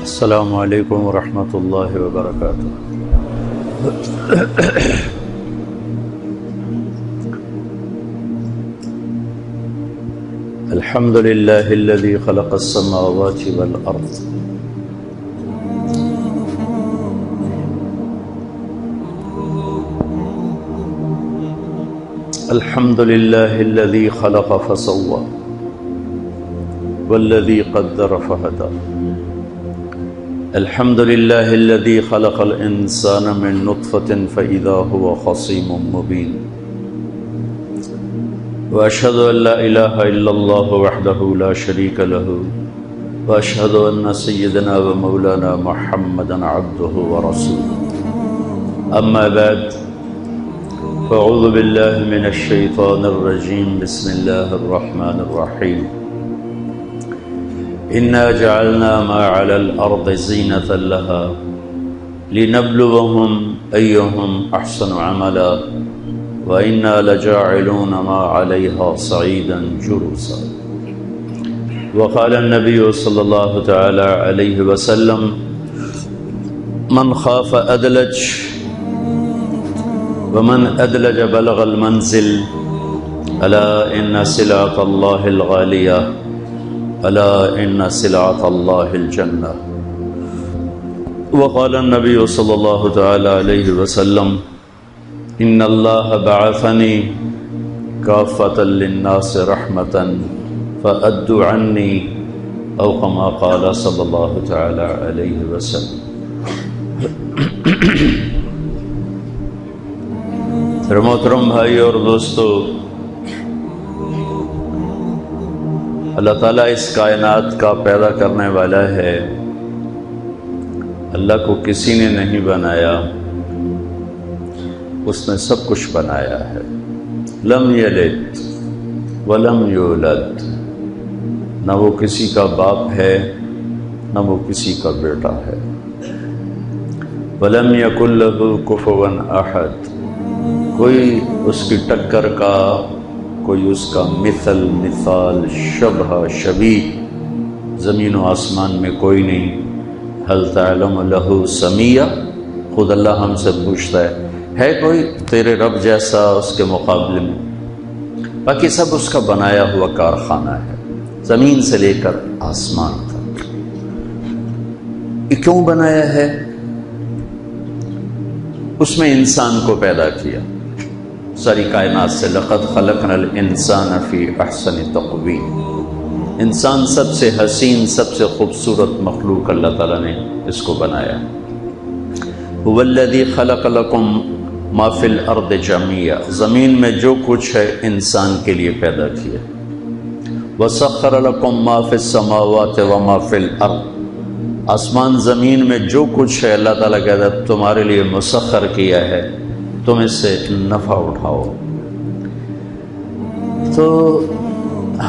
السلام علیکم ورحمۃ اللہ وبرکاتہ۔ الحمد للہ الذی خلق السماوات والارض الحمد للہ الذی خلق فسوى والذی قدر فہدى الحمد للہ الذی خلق الانسان من نطفة فإذا هو خصیم مبین واشهد ان لا الہ الا اللہ وحدہ لا شریک له واشهد ان سیدنا ومولانا محمدا عبدہ ورسولہ اما بعد فاعوذ باللہ من الشیطان الرجیم بسم اللہ الرحمن الرحیم انا جعلنا ما على الارض زینة لها لنبلوهم ایہم احسن عملا وَإِنَّا لَجَاعِلُونَ مَا عَلَيْهَا صَعِيدًا جُرُزًا وقال النبي صلى الله تعالى عليه وسلم من خاف أدلج ومن أدلج بلغ المنزل ألا إن سلعة الله الغالية ألا إن سلعة الله الجنة وقال النبي صلى الله تعالى عليه وسلم ان اللہ بعثنی کافۃ للناس رحمۃ فأدوا عنی او کما قال صلی اللہ تعالی علیہ وسلم۔ محترم بھائی اور دوستو، اللہ تعالیٰ اس کائنات کا پیدا کرنے والا ہے۔ اللہ کو کسی نے نہیں بنایا، اس نے سب کچھ بنایا ہے۔ لم یلد ولم یولد، نہ وہ کسی کا باپ ہے نہ وہ کسی کا بیٹا ہے۔ ولم یکن لہ کفوا احد، کوئی اس کی ٹکر کا، کوئی اس کا مثل، مثال، شبہ، شبیہ زمین و آسمان میں کوئی نہیں۔ هل تعلم لہ سمیہ، خود اللہ ہم سے پوچھتا ہے کوئی تیرے رب جیسا اس کے مقابلے میں؟ باقی سب اس کا بنایا ہوا کارخانہ ہے، زمین سے لے کر آسمان تک۔ یہ کیوں بنایا ہے؟ اس میں انسان کو پیدا کیا، ساری کائنات سے۔ لقد خلقنا الانسان فی احسن تقویم، انسان سب سے حسین، سب سے خوبصورت مخلوق اللہ تعالیٰ نے اس کو بنایا۔ هو الذی خلق لکم ما فی الارض جميعا، زمین میں جو کچھ ہے انسان کے لیے پیدا کیا۔ وسخر لکم ما فی السماوات وما فی الارض، آسمان زمین میں جو کچھ ہے اللہ تعالیٰ کہتا ہے تمہارے لیے مسخر کیا ہے، تم اس سے نفع اٹھاؤ۔ تو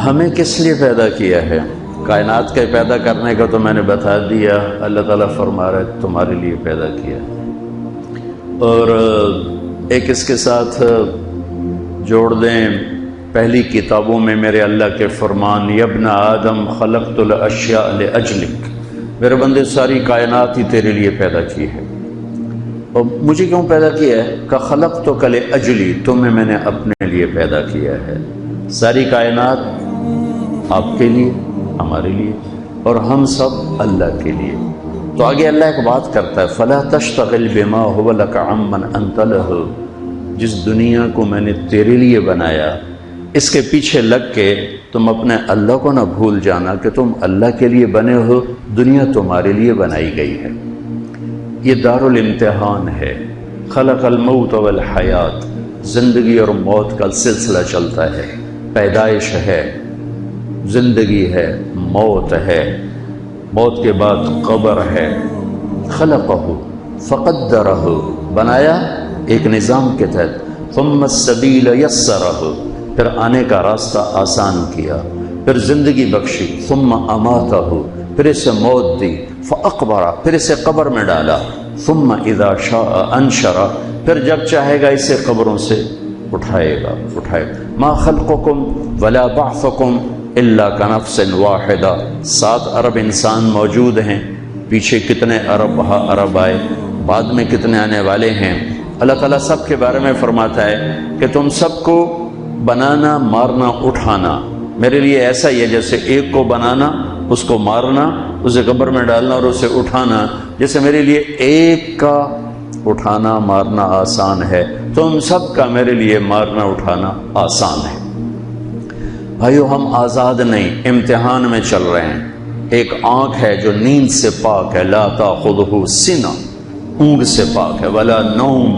ہمیں کس لیے پیدا کیا ہے؟ کائنات کے پیدا کرنے کا تو میں نے بتا دیا، اللہ تعالیٰ فرما رہا ہے تمہارے لیے پیدا کیا۔ اور ایک اس کے ساتھ جوڑ دیں، پہلی کتابوں میں میرے اللہ کے فرمان، یا ابن آدم خلقت الاشیاء لاجلک، میرے بندے ساری کائنات ہی تیرے لیے پیدا کی ہے۔ اور مجھے کیوں پیدا کیا ہے؟ کہ خلقتک لاجلی، تمہیں میں نے اپنے لیے پیدا کیا ہے۔ ساری کائنات آپ کے لیے، ہمارے لیے، اور ہم سب اللہ کے لیے۔ تو آگے اللہ ایک بات کرتا ہے، فَلَا تَشْتَغِلْ بِمَا هُوَ لَكَ عَمَّنْ أَنْتَ لَهُ، جس دنیا کو میں نے تیرے لیے بنایا، اس کے پیچھے لگ کے تم اپنے اللہ کو نہ بھول جانا کہ تم اللہ کے لیے بنے ہو، دنیا تمہارے لیے بنائی گئی ہے۔ یہ دار الامتحان ہے۔ خلق الموت والحیات، زندگی اور موت کا سلسلہ چلتا ہے۔ پیدائش ہے، زندگی ہے، موت ہے، موت کے بعد قبر ہے۔ خلقہ فقدرہ، بنایا ایک نظام کے تحت۔ ثم السبیل یسرہ، پھر آنے کا راستہ آسان کیا، پھر زندگی بخشی۔ ثم اماتہ، پھر اسے موت دی۔ فاقبرہ، پھر اسے قبر میں ڈالا۔ ثم اذا شاء انشرہ، پھر جب چاہے گا اسے قبروں سے اٹھائے گا۔ ما خلقکم ولا بعثکم الا کنفس واحدہ، 7 ارب انسان موجود ہیں پیچھے کتنے ارب آئے، بعد میں کتنے آنے والے ہیں۔ اللہ تعالیٰ سب کے بارے میں فرماتا ہے کہ تم سب کو بنانا، مارنا، اٹھانا میرے لیے ایسا ہی ہے جیسے ایک کو بنانا، اس کو مارنا، اسے قبر میں ڈالنا اور اسے اٹھانا، جیسے میرے لیے ایک کا اٹھانا مارنا آسان ہے، تم سب کا میرے لیے مارنا اٹھانا آسان ہے۔ بھائیو، ہم آزاد نہیں، امتحان میں چل رہے ہیں۔ ایک آنکھ ہے جو نیند سے پاک ہے، لا تاخذہ سنہ، اونگ سے پاک ہے، ولا نوم،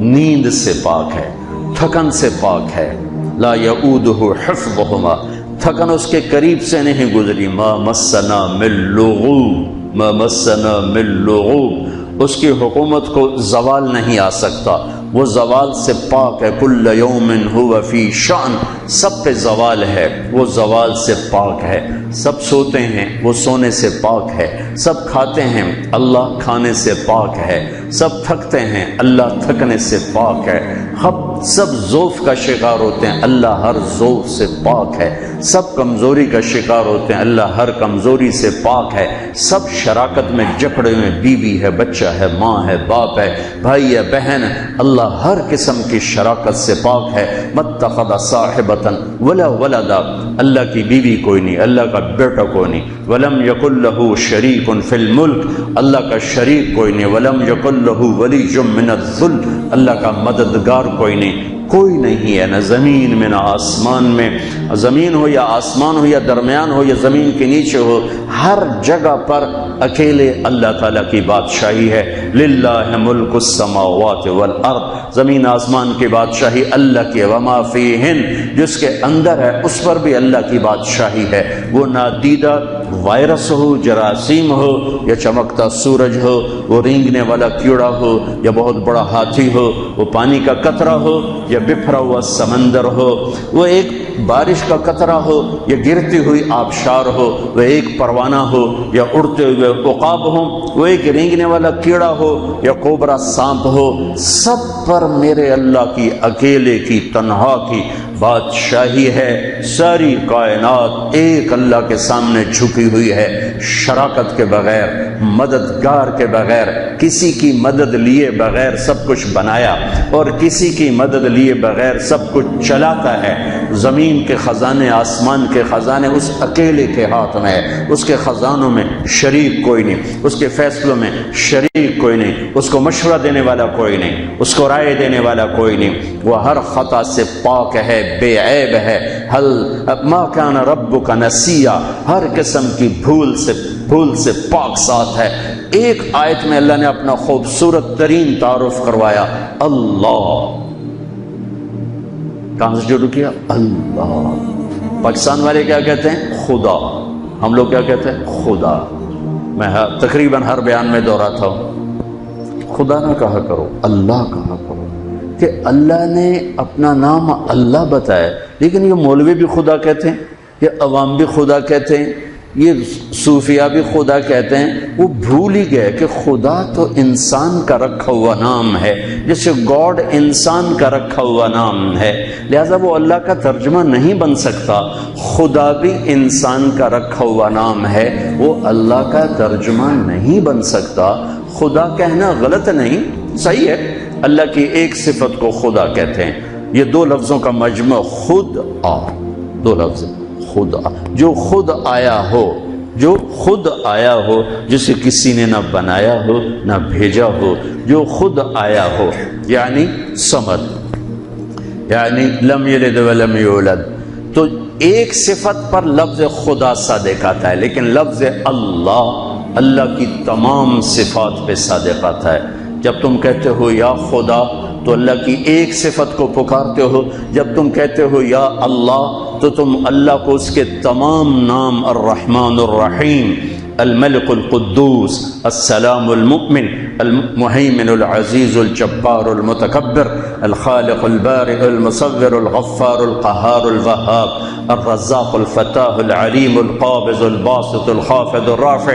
نیند سے پاک ہے، تھکن سے پاک ہے، لا یعودہ حفظہما، تھکن اس کے قریب سے نہیں گزری، ما مسنا من لغوب، ما مسنا من لغوب، اس کی حکومت کو زوال نہیں آ سکتا، وہ زوال سے پاک ہے، کل یوم ہوا فی شأن، سب پہ زوال ہے، وہ زوال سے پاک ہے، سب سوتے ہیں، وہ سونے سے پاک ہے، سب کھاتے ہیں، اللہ کھانے سے پاک ہے، سب تھکتے ہیں، اللہ تھکنے سے پاک ہے، سب ضعف کا شکار ہوتے ہیں، اللہ ہر ضعف سے پاک ہے، سب کمزوری کا شکار ہوتے ہیں، اللہ ہر کمزوری سے پاک ہے، سب شراکت میں جکڑے ہوئے، بیوی ہے، بچہ ہے، ماں ہے، باپ ہے، بھائی ہے، بہن ہے، اللہ ہر قسم کی شراکت سے پاک ہے۔ متخذ صاحبۃ ولا ولدا، اللہ کی بیوی کوئی نہیں، اللہ کا بیٹا کوئی نہیں، ولم یکن لہ شریک فی الملک، اللہ کا شریک کوئی نہیں، ولم یکن لہ ولی من الذل، اللہ کا مددگار کوئی نہیں، کوئی نہیں ہے، نہ زمین میں نہ آسمان میں، زمین ہو یا آسمان ہو یا درمیان ہو یا زمین کے نیچے ہو، ہر جگہ پر اکیلے اللہ تعالیٰ کی بادشاہی ہے۔ للہ ملک السماوات والارض، زمین آسمان کی بادشاہی اللہ کی، وما فیہن، جس کے اندر ہے اس پر بھی اللہ کی بادشاہی ہے، وہ نادیدہ وائرس ہو، جراثیم ہو، یا چمکتا سورج ہو، وہ رینگنے والا کیڑا ہو، یا بہت بڑا ہاتھی ہو، وہ پانی کا قطرہ ہو یا بکھرا ہوا سمندر ہو، وہ ایک بارش کا قطرہ ہو یا گرتی ہوئی آبشار ہو، وہ ایک پروانہ ہو یا اڑتے ہوئے عقاب ہو، وہ ایک رینگنے والا کیڑا ہو یا کوبرا سانپ ہو، سب پر میرے اللہ کی اکیلے کی تنہا کی بادشاہی ہے۔ ساری کائنات ایک اللہ کے سامنے جھکی ہوئی ہے، شراکت کے بغیر، مددگار کے بغیر، کسی کی مدد لیے بغیر سب کچھ بنایا اور کسی کی مدد لیے بغیر سب کچھ چلاتا ہے۔ زمین کے خزانے، آسمان کے خزانے اس اکیلے کے ہاتھ میں ہے، اس کے خزانوں میں شریک کوئی نہیں، اس کے فیصلوں میں شریک کوئی نہیں، اس کو مشورہ دینے والا کوئی نہیں، اس کو رائے دینے والا کوئی نہیں، وہ ہر خطا سے پاک ہے، بے عیب ہے۔ ما کان ربک نسیا، ہر قسم کی بھول سے پاک ساتھ ہے۔ ایک آیت میں اللہ نے اپنا خوبصورت ترین تعارف کروایا، اللہ، کہاں سے شروع کیا؟ اللہ۔ پاکستان والے کیا کہتے ہیں؟ خدا۔ ہم لوگ کیا کہتے ہیں؟ خدا۔ میں تقریباً ہر بیان میں دہراتا ہوں، خدا نہ کہا کرو، اللہ کہا کرو، کہ اللہ نے اپنا نام اللہ بتایا، لیکن یہ مولوی بھی خدا کہتے ہیں، یہ عوام بھی خدا کہتے ہیں، یہ صوفیہ بھی خدا کہتے ہیں، وہ بھول ہی گئے کہ خدا تو انسان کا رکھا ہوا نام ہے، جیسے گاڈ انسان کا رکھا ہوا نام ہے، لہذا وہ اللہ کا ترجمہ نہیں بن سکتا۔ خدا بھی انسان کا رکھا ہوا نام ہے، وہ اللہ کا ترجمہ نہیں بن سکتا۔ خدا کہنا غلط نہیں، صحیح ہے، اللہ کی ایک صفت کو خدا کہتے ہیں، یہ دو لفظوں کا مجمع، خود آ، دو لفظ، خدا، جو خود آیا ہو، جو خود آیا ہو، جسے کسی نے نہ بنایا ہو نہ بھیجا ہو، جو خود آیا ہو، یعنی صمد، یعنی لم یلد ولم یولد۔ تو ایک صفت پر لفظ خدا صادق آتا ہے، لیکن لفظ اللہ کی تمام صفات پہ صادق آتا ہے۔ جب تم کہتے ہو یا خدا تو اللہ کی ایک صفت کو پکارتے ہو، جب تم کہتے ہو یا اللہ تو تم اللہ کو اس کے تمام نام، الرحمن الرحیم، الملک القدوس، السلام المؤمن، المہیمن العزیز الجبار المتکبر، الخالق البارئ المصور الغفار القہار الوہاب، الرزاق الفتاح العلیم القابض الباسط الخافض الرافع،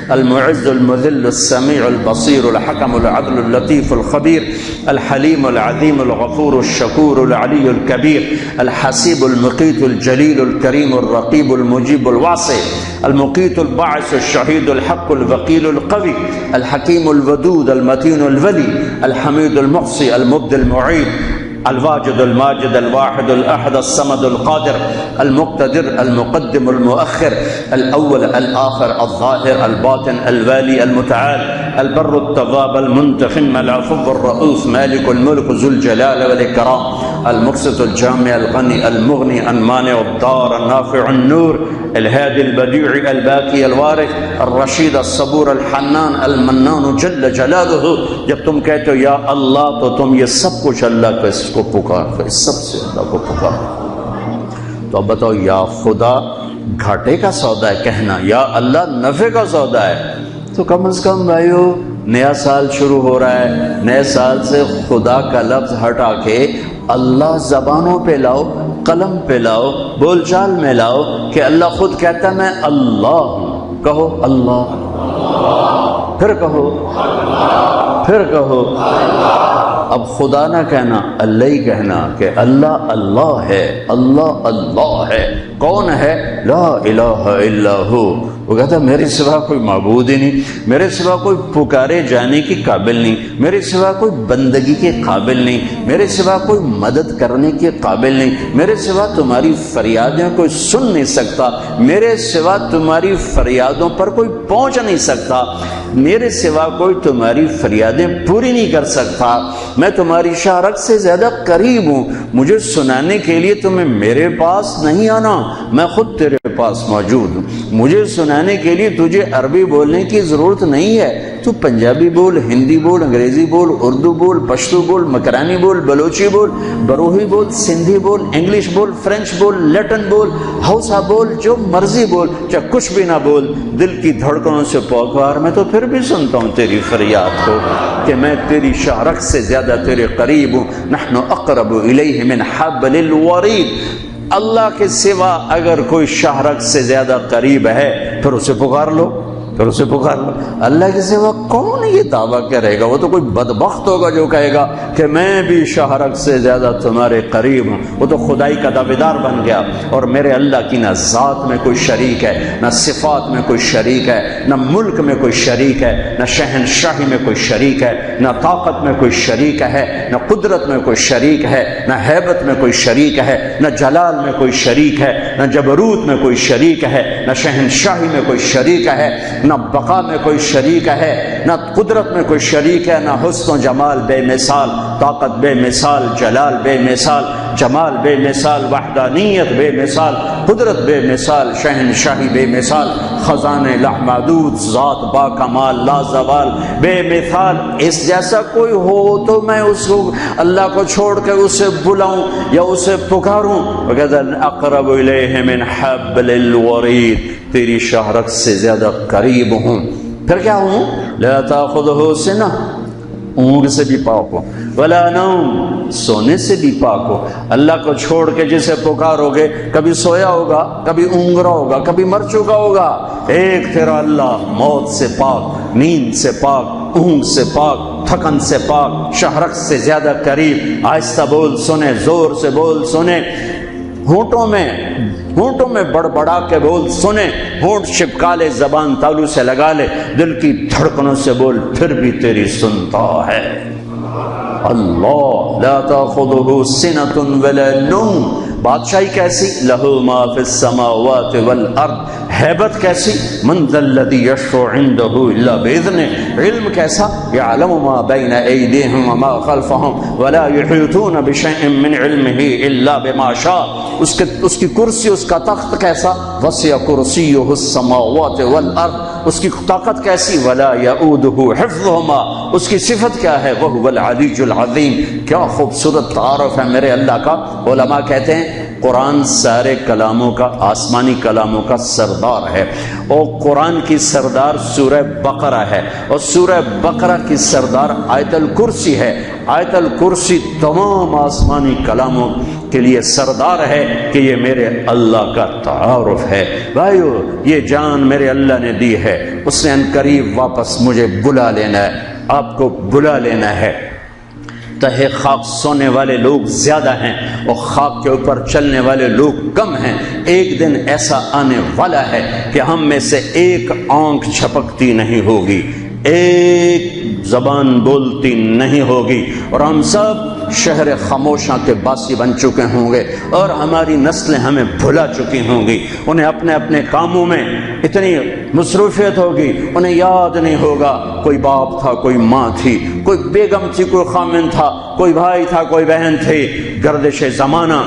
المعز المذل السمیع البصیر الحکم العدل اللطیف الخبیر، الحلیم العظیم الغفور الشکور العلی الکبیر، الحسیب المقیت الجلیل الکریم الرقیب المجیب الواسع، المقیت الباعث الشهيد الحق الوكيل القوي الحكيم الودود المتين الولي الحميد المحصي المبدي المعيد الواجد الماجد الواحد الأحد الصمد القادر المقتدر المقدم المؤخر الأول الآخر الظاهر الباطن الوالي المتعال البر التواب المنتقم العفو الرؤوف مالك الملك ذو الجلال والإكرام المقسط الجامع الغني المغني المانع الضار النافع النور الهادي البديع الباقي الوارث الرشید الصبور الحنان المنان جل جلالہ. جب تم کہتے ہو یا اللہ تو تم یہ سب کچھ اللہ کا اس کو پکار، اس سب سے اللہ کو پکار. تو اب بتاؤ یا خدا گھاٹے کا سودا ہے کہنا، یا اللہ نفع کا سودا ہے. تو کم از کم بھائیو نیا سال شروع ہو رہا ہے، نئے سال سے خدا کا لفظ ہٹا کے اللہ زبانوں پہ لاؤ، قلم پہ لاؤ، بول چال میں لاؤ کہ اللہ خود کہتا ہے میں اللہ ہوں. کہو اللہ، پھر کہو، پھر کہو. اب خدا نہ کہنا، اللہ ہی کہنا کہ اللہ اللہ ہے، اللہ اللہ ہے. کون ہے؟ لا الہ الا ہو. وہ کہتا ہے میرے سوا کوئی معبود ہی نہیں، میرے سوا کوئی پکارے جانے کی قابل نہیں، میرے سوا کوئی بندگی کے قابل نہیں، میرے سوا کوئی مدد کرنے کے قابل نہیں، میرے سوا تمہاری فریادیں کوئی سن نہیں سکتا، میرے سوا تمہاری فریادوں پر کوئی پہنچ نہیں سکتا، میرے سوا کوئی تمہاری فریادیں پوری نہیں کر سکتا. میں تمہاری شارک سے زیادہ قریب ہوں. مجھے سنانے کے لیے تمہیں میرے پاس نہیں آنا، میں خود تیرے پاس موجود ہوں. مجھے سنانے کے لیے تجھے عربی بولنے کی ضرورت نہیں ہے. تو پنجابی بول، ہندی بول، انگریزی بول، اردو بول، پشتو بول، مکرانی بول، بلوچی بول، بروہی بول، سندھی بول، انگلش بول، فرینچ بول، لیٹن بول، ہausa بول، جو مرضی بول، چاہے کچھ بھی نہ بول، دل کی دھڑکنوں سے پکار. میں تو پھر بھی سنتا ہوں تیری فریاد کو کہ میں تیری شارک سے زیادہ تیرے قریب ہوں. نحن اقرب الیہ من حبل الورید. اللہ کے سوا اگر کوئی شہرک سے زیادہ قریب ہے پھر اسے پکار لو، پھر اسے پکار لو. اللہ کے سوا کون یہ دعویٰ کرے گا؟ وہ تو کوئی بدبخت ہوگا جو کہے گا کہ میں بھی شہرک سے زیادہ تمہارے قریب ہوں. وہ تو خدائی کا دعویدار بن گیا. اور میرے اللہ کی نہ ذات میں کوئی شریک ہے، نہ صفات میں کوئی شریک ہے، نہ ملک میں کوئی شریک ہے، نہ شہنشاہی میں کوئی شریک ہے، نہ طاقت میں کوئی شریک ہے، نہ قدرت میں کوئی شریک ہے، نہ ہیبت میں کوئی شریک ہے، نہ جلال میں کوئی شریک ہے، نہ جبروت میں کوئی شریک ہے، نہ شہنشاہی میں کوئی شریک ہے، نہ بقا میں کوئی شریک ہے، نہ قدرت میں کوئی شریک ہے، نہ حسن و جمال بے مثال، طاقت بے مثال، جلال بے مثال، جمال بے مثال، وحدانیت بے مثال، قدرت بے مثال، شہنشاہی بے مثال، خزانے لامحدود، ذات با کمال لا زوال بے مثال. اس جیسا کوئی ہو تو میں اس کو اللہ کو چھوڑ کے اسے بلاؤں یا اسے پکاروں. اقرب الیہ من حبل الورید. تیری شہرت سے زیادہ قریب ہوں. پھر کیا ہوں؟ لا تاخذہ سنہ، اونگ سے بھی پاک ہو، ولا نوم، سونے سے بھی پاک ہو. اللہ کو چھوڑ کے جسے پکارو گے کبھی سویا ہوگا، کبھی اونگ رہا ہوگا، کبھی مر چکا ہوگا. ایک تیرا اللہ موت سے پاک، نیند سے پاک، اونگ سے پاک، تھکن سے پاک، شہرت سے زیادہ قریب. آہستہ بول سنے، زور سے بول سنے، ہونٹوں میں بڑبڑا کے بول سنے، ہونٹ چپکا لے، زبان تالو سے لگا لے، دل کی دھڑکنوں سے بول، پھر بھی تیری سنتا ہے. اللہ لا تاخذہ سنۃ ولا نوم. بادشاہی کیسی؟ لہ ما فی السماوات والارض. ہیبت کیسی؟ من ذا الذی یشفع عندہ الا باذنہ. علم کیسا؟ یعلم ما بین ایدیہم وما خلفہم ولا یحیطون بشیء من علمہ الا بما شاء. اس کی کرسی، اس کا تخت کیسا؟ وسع کرسیہ السماوات والارض. اس کی طاقت کیسی؟ ولا یؤودہ حفظہما. اس کی صفت کیا ہے؟ وہو العلی العظیم. کیا خوبصورت تعارف ہے میرے اللہ کا. علماء کہتے ہیں قرآن سارے کلاموں کا، آسمانی کلاموں کا سردار ہے، اور قرآن کی سردار سورہ بقرہ ہے، اور سورہ بقرہ کی سردار آیت الکرسی ہے. آیت الکرسی تمام آسمانی کلاموں کے لیے سردار ہے کہ یہ میرے اللہ کا تعارف ہے. بھائیو یہ جان میرے اللہ نے دی ہے، اس نے ان قریب واپس مجھے بلا لینا ہے، آپ کو بلا لینا ہے. تہے خاک سونے والے لوگ زیادہ ہیں اور خاک کے اوپر چلنے والے لوگ کم ہیں۔ ایک دن ایسا آنے والا ہے کہ ہم میں سے ایک آنکھ جھپکتی نہیں ہوگی، ایک زبان بولتی نہیں ہوگی، اور ہم سب شہر خاموشاں کے باسی بن چکے ہوں گے، اور ہماری نسلیں ہمیں بھلا چکی ہوں گی۔ انہیں اپنے اپنے کاموں میں اتنی مصروفیت ہوگی، انہیں یاد نہیں ہوگا کوئی باپ تھا، کوئی ماں تھی، کوئی بیگم تھی، کوئی خامن تھا، کوئی بھائی تھا، کوئی بہن تھی۔ گردش زمانہ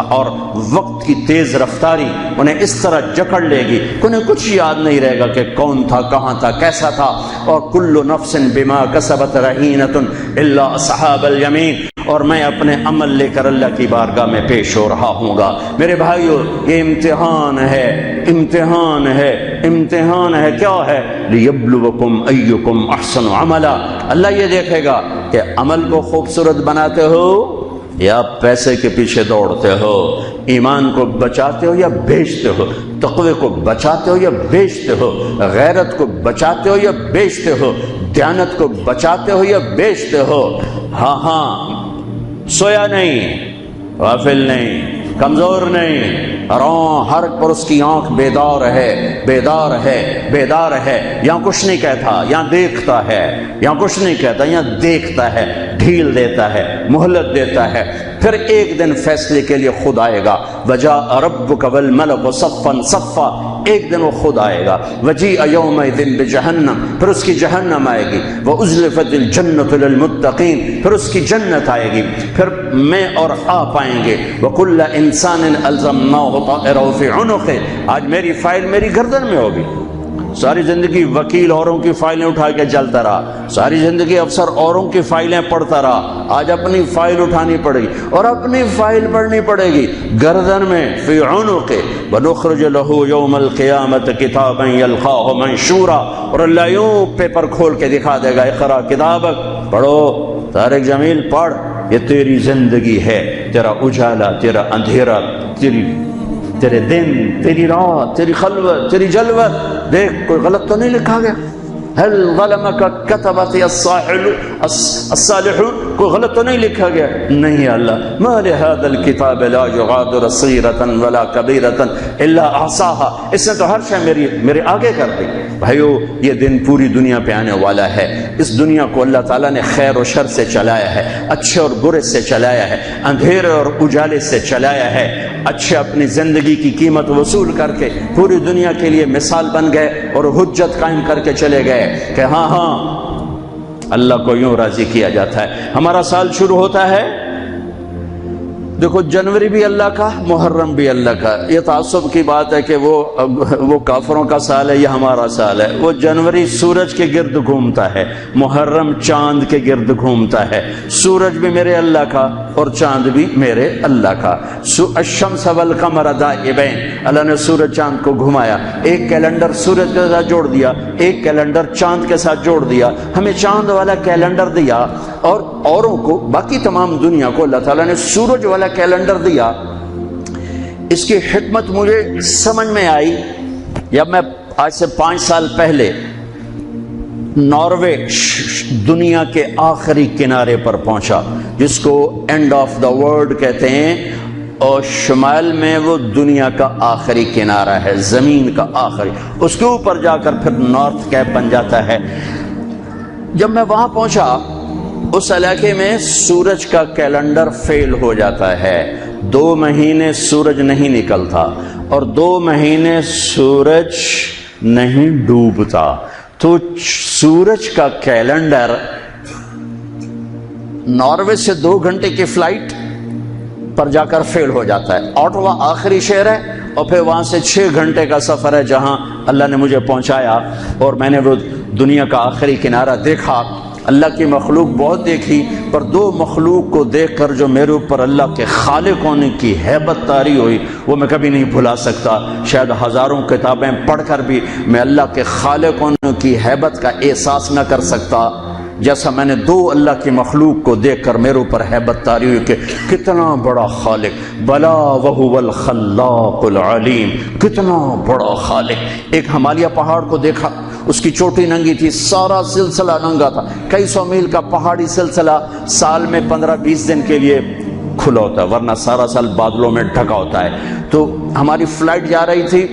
اور وقت کی تیز رفتاری انہیں اس طرح جکڑ لے گی کہ انہیں کچھ یاد نہیں رہے گا کہ کون تھا، کہاں تھا، کیسا تھا۔ اور کل نفس بما کسبت رہینۃ الا اصحاب الیمین، اور میں اپنے عمل لے کر اللہ کی بارگاہ میں پیش ہو رہا ہوں گا۔ میرے بھائیو، یہ امتحان ہے، امتحان ہے، امتحان ہے۔ کیا ہے؟ لیبلوکم ایکم احسن عملا۔ اللہ یہ دیکھے گا کہ عمل کو خوبصورت بناتے ہو یا پیسے کے پیچھے دوڑتے ہو، ایمان کو بچاتے ہو یا بیچتے ہو، تقوی کو بچاتے ہو یا بیچتے ہو، غیرت کو بچاتے ہو یا بیچتے ہو، دیانت کو بچاتے ہو یا بیچتے ہو۔ ہاں، سویا نہیں، غافل نہیں، کمزور نہیں، ہر پر اس کی آنکھ بیدار ہے، بیدار ہے، بیدار ہے۔ یہاں کچھ نہیں کہتا، یہاں دیکھتا ہے، یہاں کچھ نہیں کہتا، یہاں دیکھتا ہے، ڈھیل دیتا ہے، مہلت دیتا ہے۔ پھر ایک دن فیصلے کے لیے خود آئے گا۔ وجاء ربک والملک صفا صفا، ایک دن وہ خود آئے گا۔ وجیء یومئذ بجہنم، پھر اس کی جہنم آئے گی۔ وازلفت الجنۃ للمتقین، پھر اس کی جنت آئے گی۔ پھر میں اور آپ آئیں گے۔ وکل انسان الزمناہ طائرہ فی عنقہ، آج میری فائل میری گردن میں ہوگی۔ ساری زندگی وکیل اوروں کی فائلیں اٹھا کے چلتا رہا، ساری زندگی افسر اوروں کی فائلیں پڑھتا رہا، آج اپنی فائل اٹھانی پڑے گی، اور اپنی فائل پڑھنی پڑے گی گردن میں، فی عنق۔ ونخرج له یوم القیامت کتابا یلقاہ منشورا، اور اللہ یوں پیپر کھول کے دکھا دے گا، اقرا کتابک، پڑھو طارق جمیل پڑھ، یہ تیری زندگی ہے، تیرا اجالا، تیرا اندھیرا، تیرے دن، تیری رات، تیری خلوت، تیری جلوت۔ دیکھ کوئی غلط تو نہیں لکھا گیا؟ هل ظلمك كتبت الصالحون، کوئی غلط تو نہیں لکھا گیا؟ نہیں اللہ، ما لهذا الكتاب لا يغادر صغيرة ولا كبيرة الا احصاها، اس نے تو ہر شے میرے آگے کر دی۔ بھائیو، یہ دن پوری دنیا پہ آنے والا ہے۔ اس دنیا کو اللہ تعالیٰ نے خیر و شر سے چلایا ہے، اچھے اور برے سے چلایا ہے، اندھیرے اور اجالے سے چلایا ہے۔ اچھے اپنی زندگی کی قیمت وصول کر کے پوری دنیا کے لیے مثال بن گئے اور حجت قائم کر کے چلے گئے کہ ہاں اللہ کو یوں راضی کیا جاتا ہے۔ ہمارا سال شروع ہوتا ہے، دیکھو جنوری بھی اللہ کا، محرم بھی اللہ کا۔ یہ تعصب کی بات ہے کہ وہ کافروں کا سال ہے، یہ ہمارا سال ہے۔ وہ جنوری سورج کے گرد گھومتا ہے، محرم چاند کے گرد گھومتا ہے۔ سورج بھی میرے اللہ کا اور چاند بھی میرے اللہ کا۔ الشمس والقمر دائبین، اللہ نے سورج چاند کو گھمایا، ایک کیلنڈر سورج کے ساتھ جوڑ دیا، ایک کیلنڈر چاند کے ساتھ جوڑ دیا، ہمیں چاند والا کیلنڈر دیا، اور اوروں کو، باقی تمام دنیا کو اللہ تعالیٰ نے سورج والا کیلنڈر دیا۔ اس کی حکمت مجھے سمجھ میں آئی جب میں آج سے 5 سال پہلے ناروے دنیا کے آخری کنارے پر پہنچا، جس کو اینڈ آف دا ورلڈ کہتے ہیں، اور شمال میں وہ دنیا کا آخری کنارہ ہے، زمین کا آخری، اس کے اوپر جا کر پھر نارتھ کیپ بن جاتا ہے۔ جب میں وہاں پہنچا، اس علاقے میں سورج کا کیلنڈر فیل ہو جاتا ہے، 2 مہینے سورج نہیں نکلتا اور 2 مہینے سورج نہیں ڈوبتا، تو سورج کا کیلنڈر ناروے سے 2 گھنٹے کی فلائٹ پر جا کر فیل ہو جاتا ہے۔ آٹوا آخری شہر ہے، اور پھر وہاں سے 6 گھنٹے کا سفر ہے جہاں اللہ نے مجھے پہنچایا، اور میں نے وہ دنیا کا آخری کنارہ دیکھا۔ اللہ کی مخلوق بہت دیکھی، پر 2 مخلوق کو دیکھ کر جو میرے اوپر اللہ کے خالق ہونے کی ہیبت طاری ہوئی، وہ میں کبھی نہیں بھلا سکتا۔ شاید ہزاروں کتابیں پڑھ کر بھی میں اللہ کے خالق ہونے کی ہیبت کا احساس نہ کر سکتا جیسا میں نے 2 اللہ کی مخلوق کو دیکھ کر میرے اوپر ہیبت طاری ہوئی کہ کتنا بڑا خالق، بلا وہو الخلاق العلیم، کتنا بڑا خالق۔ ایک ہمالیہ پہاڑ کو دیکھا، اس کی چوٹی ننگی تھی، سارا سلسلہ ننگا تھا، کئی سو میل کا پہاڑی سلسلہ سال میں 15-20 دن کے لیے کھلا ہوتا ہے، ورنہ سارا سال بادلوں میں ڈھکا ہوتا ہے۔ تو ہماری فلائٹ جا رہی تھی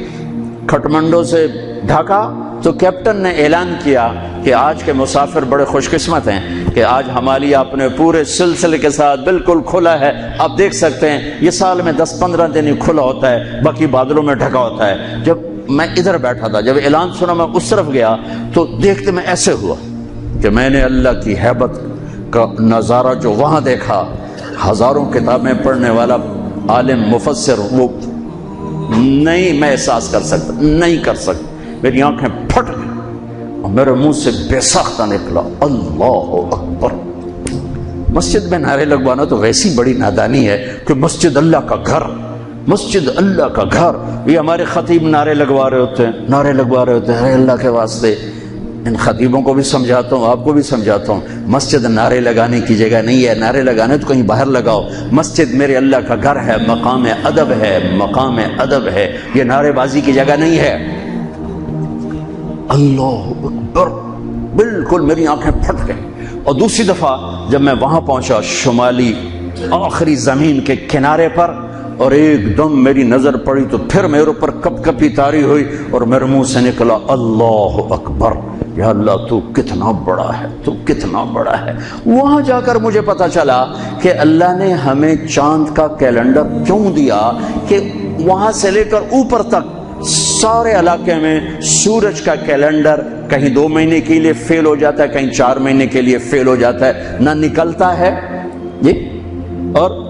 کھٹمنڈو سے ڈھاکا، تو کیپٹن نے اعلان کیا کہ آج کے مسافر بڑے خوش قسمت ہیں کہ آج ہمالیہ اپنے پورے سلسلے کے ساتھ بالکل کھلا ہے، آپ دیکھ سکتے ہیں یہ سال میں 10-15 دن ہی کھلا ہوتا ہے، باقی بادلوں میں ڈھکا ہوتا ہے۔ جب میں ادھر بیٹھا تھا، جب اعلان سنا میں اس طرف گیا تو دیکھتے میں ایسے ہوا کہ میں نے اللہ کی ہیبت کا نظارہ جو وہاں دیکھا، ہزاروں کتابیں پڑھنے والا عالم مفسر وہ نہیں میں احساس کر سکتا، نہیں کر سکتا، میری آنکھیں پھٹ گئی اور میرے منہ سے بے ساختہ نکلا اللہ اکبر۔ مسجد میں نعرے لگوانا تو ویسی بڑی نادانی ہے کہ مسجد اللہ کا گھر، مسجد اللہ کا گھر، یہ ہمارے خطیب نعرے لگوا رہے ہوتے ہیں، نعرے لگوا رہے ہوتے ہیں اللہ کے واسطے۔ ان خطیبوں کو بھی سمجھاتا ہوں، آپ کو بھی سمجھاتا ہوں، مسجد نعرے لگانے کی جگہ نہیں ہے، نعرے لگانے تو کہیں باہر لگاؤ، مسجد میرے اللہ کا گھر ہے، مقام ادب ہے، مقام ادب ہے، یہ نعرے بازی کی جگہ نہیں ہے۔ اللہ اکبر، بالکل میری آنکھیں پھٹ گئیں۔ اور دوسری دفعہ جب میں وہاں پہنچا شمالی آخری زمین کے کنارے پر، اور ایک دم میری نظر پڑی تو پھر میرے اوپر کپ کپی طاری ہوئی اور میرے منہ سے نکلا اللہ اکبر، یا اللہ تو کتنا بڑا ہے، تو کتنا بڑا ہے۔ وہاں جا کر مجھے پتا چلا کہ اللہ نے ہمیں چاند کا کیلنڈر کیوں دیا کہ وہاں سے لے کر اوپر تک سارے علاقے میں سورج کا کیلنڈر کہیں 2 مہینے کے لیے فیل ہو جاتا ہے، کہیں 4 مہینے کے لیے فیل ہو جاتا ہے، نہ نکلتا ہے جی، اور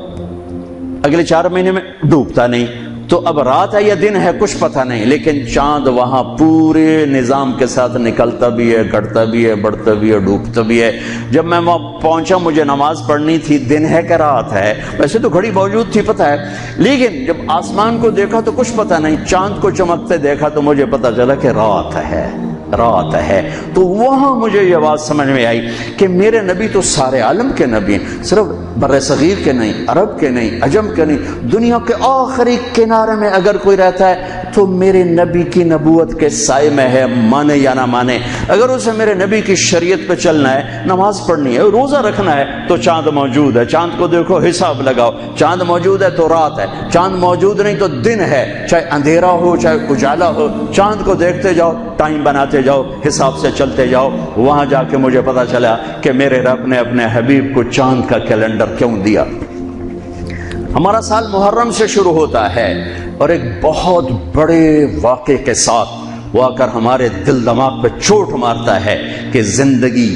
اگلے 4 مہینے میں ڈوبتا نہیں۔ تو اب رات ہے یا دن ہے کچھ پتہ نہیں، لیکن چاند وہاں پورے نظام کے ساتھ نکلتا بھی ہے، گھٹتا بھی ہے، بڑھتا بھی ہے، ڈوبتا بھی ہے۔ جب میں وہاں پہنچا مجھے نماز پڑھنی تھی، دن ہے کہ رات ہے، ویسے تو گھڑی موجود تھی پتہ ہے، لیکن جب آسمان کو دیکھا تو کچھ پتہ نہیں، چاند کو چمکتے دیکھا تو مجھے پتہ چلا کہ رات ہے، رات ہے۔ تو وہاں مجھے یہ بات سمجھ میں آئی کہ میرے نبی تو سارے عالم کے نبی ہیں، صرف بر صغیر کے نہیں، عرب کے نہیں، عجم کے نہیں، دنیا کے آخری کنارے میں اگر کوئی رہتا ہے تو میرے نبی کی نبوت کے سائے میں ہے، مانے یا نہ مانے۔ اگر اسے میرے نبی کی شریعت پہ چلنا ہے، نماز پڑھنی ہے، روزہ رکھنا ہے تو چاند موجود ہے، چاند کو دیکھو، حساب لگاؤ، چاند موجود ہے تو رات ہے، چاند موجود نہیں تو دن ہے، چاہے اندھیرا ہو چاہے اجالا ہو، چاند کو دیکھتے جاؤ، ٹائم بناتے جاؤ، حساب سے چلتے جاؤ۔ وہاں جا کے مجھے پتا چلا کہ میرے رب نے اپنے حبیب کو چاند کا کیلنڈر کیوں دیا۔ ہمارا سال محرم سے شروع ہوتا ہے اور ایک بہت بڑے واقعے کے ساتھ وہ آ کر ہمارے دل دماغ پہ چوٹ مارتا ہے کہ زندگی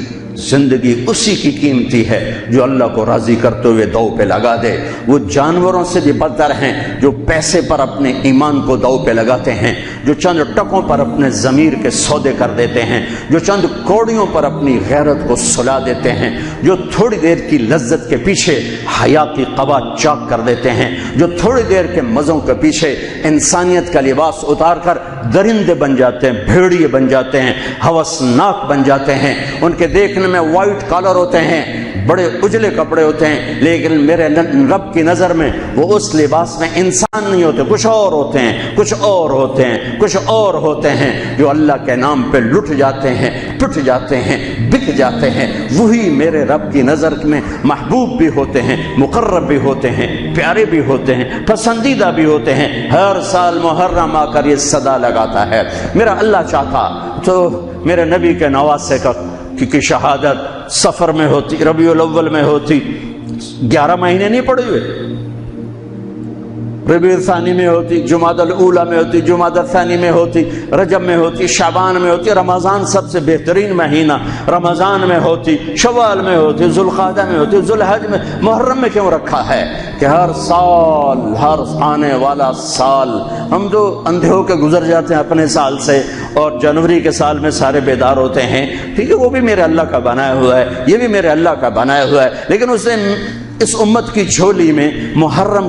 اسی کی قیمتی ہے جو اللہ کو راضی کرتے ہوئے داؤ پہ لگا دے۔ وہ جانوروں سے بھی بدتر ہیں جو پیسے پر اپنے ایمان کو داؤ پہ لگاتے ہیں، جو چند ٹکوں پر اپنے ضمیر کے سودے کر دیتے ہیں، جو چند کوڑیوں پر اپنی غیرت کو سلا دیتے ہیں، جو تھوڑی دیر کی لذت کے پیچھے حیا کی قبا چاک کر دیتے ہیں، جو تھوڑی دیر کے مزوں کے پیچھے انسانیت کا لباس اتار کر درندے بن جاتے ہیں، بھیڑیے بن جاتے ہیں، ہوسناک بن جاتے ہیں۔ ان کے دیکھنے میں وائٹ کالر ہوتے ہیں، بڑے اجلے کپڑے ہوتے ہیں، لیکن میرے رب کی نظر میں وہ اس لباس میں انسان نہیں ہوتے، کچھ اور ہوتے ہیں، کچھ اور ہوتے ہیں، کچھ اور ہوتے ہیں، جو اللہ کے نام پہ لٹ جاتے ہیں، پٹ جاتے ہیں، بک جاتے ہیں۔ وہی میرے رب کی نظر میں محبوب بھی ہوتے ہیں، مقرب بھی ہوتے ہیں، پیارے بھی ہوتے ہیں، پسندیدہ بھی ہوتے ہیں۔ ہر سال محرم آ کر یہ صدا لگاتا ہے۔ میرا اللہ چاہتا تو میرے نبی کے نواسے کی شہادت سفر میں ہوتی، ربیع الاول میں ہوتی، 11 مہینے نہیں پڑے ہوئے، ربیع الثانی میں ہوتی، جمادی الاولی میں ہوتی، جمادی الثانی میں ہوتی، رجب میں ہوتی، شعبان میں ہوتی، رمضان سب سے بہترین مہینہ رمضان میں ہوتی، شوال میں ہوتی، ذوالقعدہ میں ہوتی، ذوالحج میں۔ محرم میں کیوں رکھا ہے کہ ہر سال، ہر آنے والا سال ہم تو اندھے ہو کے گزر جاتے ہیں اپنے سال سے، اور جنوری کے سال میں سارے بیدار ہوتے ہیں، ٹھیک ہے، وہ بھی میرے اللہ کا بنایا ہوا ہے، یہ بھی میرے اللہ کا بنایا ہوا ہے، لیکن اس نے اس امت کی جھولی میں محرم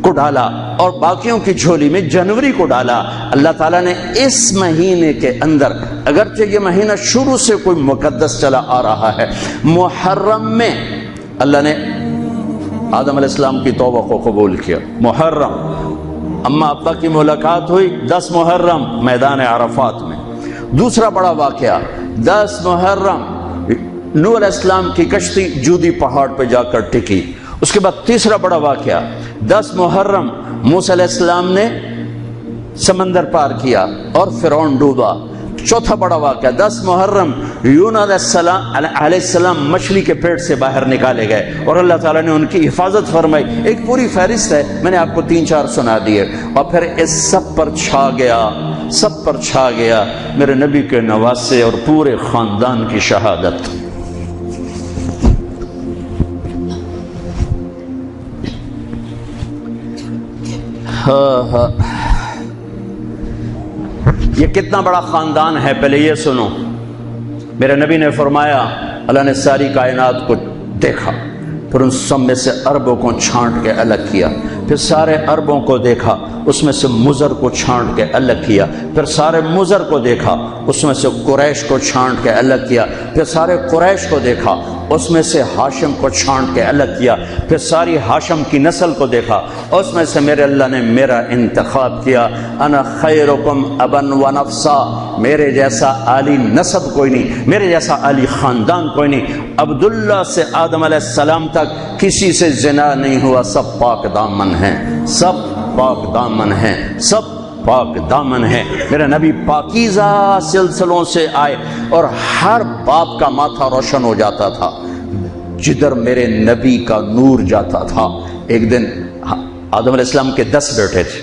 کو ڈالا اور باقیوں کی جھولی میں جنوری کو ڈالا۔ اللہ تعالیٰ نے اس مہینے کے اندر، اگرچہ یہ مہینہ شروع سے کوئی مقدس چلا آ رہا ہے، محرم میں اللہ نے آدم علیہ السلام کی توبہ کو قبول کیا۔ محرم، اما ابا کی ملاقات ہوئی 10 محرم میدان عرفات میں، دوسرا بڑا واقعہ 10 محرم نوح علیہ السلام کی کشتی جودی پہاڑ پہ جا کر ٹکی. اس کے بعد تیسرا بڑا واقعہ 10 محرم موسیٰ علیہ السلام نے سمندر پار کیا اور فرعون ڈوبا. چوتھا بڑا واقعہ 10 محرم یونس علیہ السلام مچھلی کے پیٹ سے باہر نکالے گئے اور اللہ تعالیٰ نے ان کی حفاظت فرمائی. ایک پوری فہرست ہے, میں نے آپ کو 3-4 سنا دیے. اور پھر اس سب پر چھا گیا میرے نبی کے نواسے اور پورے خاندان کی شہادت. یہ کتنا بڑا خاندان ہے, پہلے یہ سنو. میرے نبی نے فرمایا اللہ نے ساری کائنات کو دیکھا, پھر ان سب میں سے عربوں کو چھانٹ کے الگ کیا, پھر سارے عربوں کو دیکھا, اس میں سے مضر کو چھانٹ کے الگ کیا, پھر سارے مضر کو دیکھا, اس میں سے قریش کو چھانٹ کے الگ کیا, پھر سارے قریش کو دیکھا, اس میں سے ہاشم کو چھانٹ کے الگ کیا, پھر ساری ہاشم کی نسل کو دیکھا, اس میں سے میرے اللہ نے میرا انتخاب کیا. انا خیرکم ابن و نفسا, میرے جیسا عالی نسب کوئی نہیں, میرے جیسا عالی خاندان کوئی نہیں. عبداللہ سے آدم علیہ السلام تک کسی سے زنا نہیں ہوا, سب پاک دامن ہیں, سب پاک دامن ہیں, سب پاک دامن ہے. میرے نبی پاکیزہ سلسلوں سے آئے اور ہر باپ کا ماتھا روشن ہو جاتا تھا جدھر میرے نبی کا نور جاتا تھا. ایک دن آدم علیہ السلام کے 10 بیٹے تھے.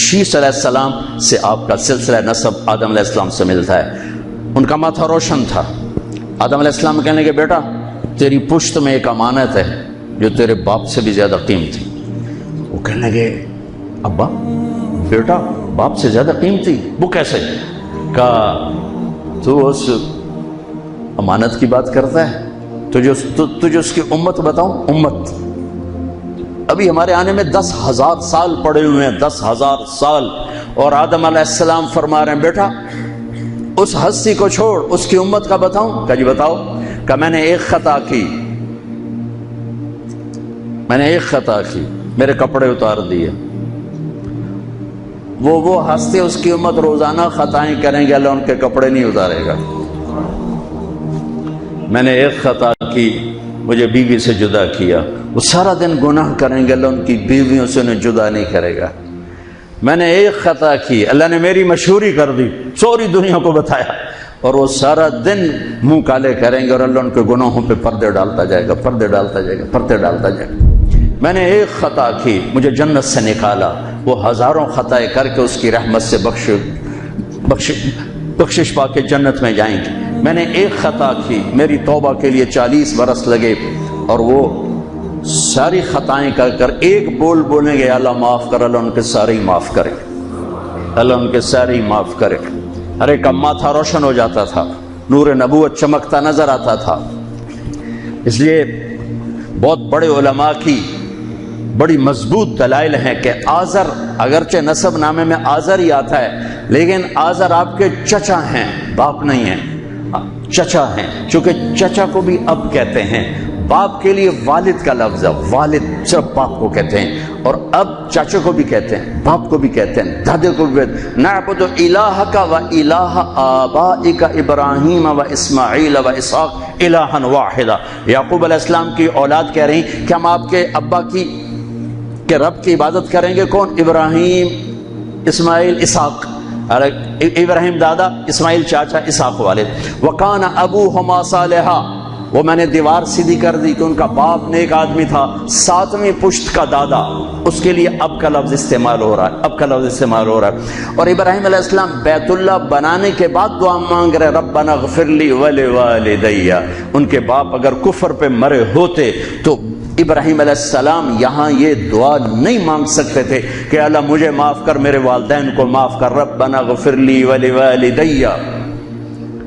شیس علیہ السلام سے آپ کا سلسلہ نسب آدم علیہ السلام سے ملتا ہے. ان کا ماتھا روشن تھا. آدم علیہ السلام کہنے لگے بیٹا تیری پشت میں ایک امانت ہے جو تیرے باپ سے بھی زیادہ قیمتی. وہ کہنے لگے ابا بیٹا باپ سے زیادہ قیمتی, وہ کیسے؟ کہا تو اس امانت کی بات کرتا ہے, تجھے اس کی امت بتاؤں. امت ابھی ہمارے آنے میں 10,000 سال پڑے ہوئے ہیں, 10,000 سال. اور آدم علیہ السلام فرما رہے ہیں بیٹا اس ہستی کو چھوڑ, اس کی امت کا بتاؤں. کہا جی بتاؤ. کہ میں نے ایک خطا کی, میرے کپڑے اتار دیے. وہ ہستی اس کی امت روزانہ خطائیں کریں گے, اللہ ان کے کپڑے نہیں اتارے گا. میں نے ایک خطا کی, مجھے بیوی سے جدا کیا, وہ سارا دن گناہ کریں گے, اللہ ان کی بیویوں سے انہیں جدا نہیں کرے گا. میں نے ایک خطا کی, اللہ نے میری مشہوری کر دی, سوری دنیا کو بتایا, اور وہ سارا دن منہ کالے کریں گے اور اللہ ان کے گناہوں پہ پردے ڈالتا جائے گا. میں نے ایک خطا کی, مجھے جنت سے نکالا, وہ ہزاروں خطائیں کر کے اس کی رحمت سے بخشش پا کے جنت میں جائیں گے. میں نے ایک خطا کی, میری توبہ کے لیے 40 برس لگے, اور وہ ساری خطائیں کر کر ایک بول بولیں گے اللہ معاف کر, اللہ ان کے سارے ہی معاف کرے, اللہ ان کے سارے ہی معاف کرے. ہر ایک کا ماتھا روشن ہو جاتا تھا, نور نبوت چمکتا نظر آتا تھا. اس لیے بہت بڑے علماء کی بڑی مضبوط دلائل ہیں کہ آزر, اگرچہ نسب نامے میں آزر ہی آتا ہے, لیکن آزر آپ کے چچا ہیں, باپ نہیں ہیں, چچا ہیں. چونکہ چچا کو بھی اب کہتے ہیں, باپ کے لیے والد کا لفظ ہے, والد صرف باپ کو کہتے ہیں, اور اب چاچے کو بھی کہتے ہیں, باپ کو بھی کہتے ہیں, دادے کو بھی کہتے ہیں. نعبد الہک و الہ آبائک ابراہیم و اسماعیل و اسحاق الہا واحدا. یعقوب علیہ السلام کی اولاد کہہ رہی کہ ہم آپ کے ابا کے رب کی عبادت کریں گے. کون؟ ابراہیم, اسماعیل, اسحاق. ابراہیم دادا, اسماعیل چاچا, اسحاق والد. وکان ابوہما صالحا, وہ میں نے دیوار سیدھی کر دی کہ ان کا باپ نیک آدمی تھا. 7ویں پشت کا دادا, اس کے لیے اب کا لفظ استعمال ہو رہا ہے, اور ابراہیم علیہ السلام بیت اللہ بنانے کے بعد دعا مانگ رہے ربنا اغفر لی ولوالدی. ان کے باپ اگر کفر پہ مرے ہوتے تو ابراہیم علیہ السلام یہاں یہ دعا نہیں مانگ سکتے تھے کہ اللہ مجھے معاف کر, میرے والدین کو معاف کر. ربنا اغفر لی ولوالدی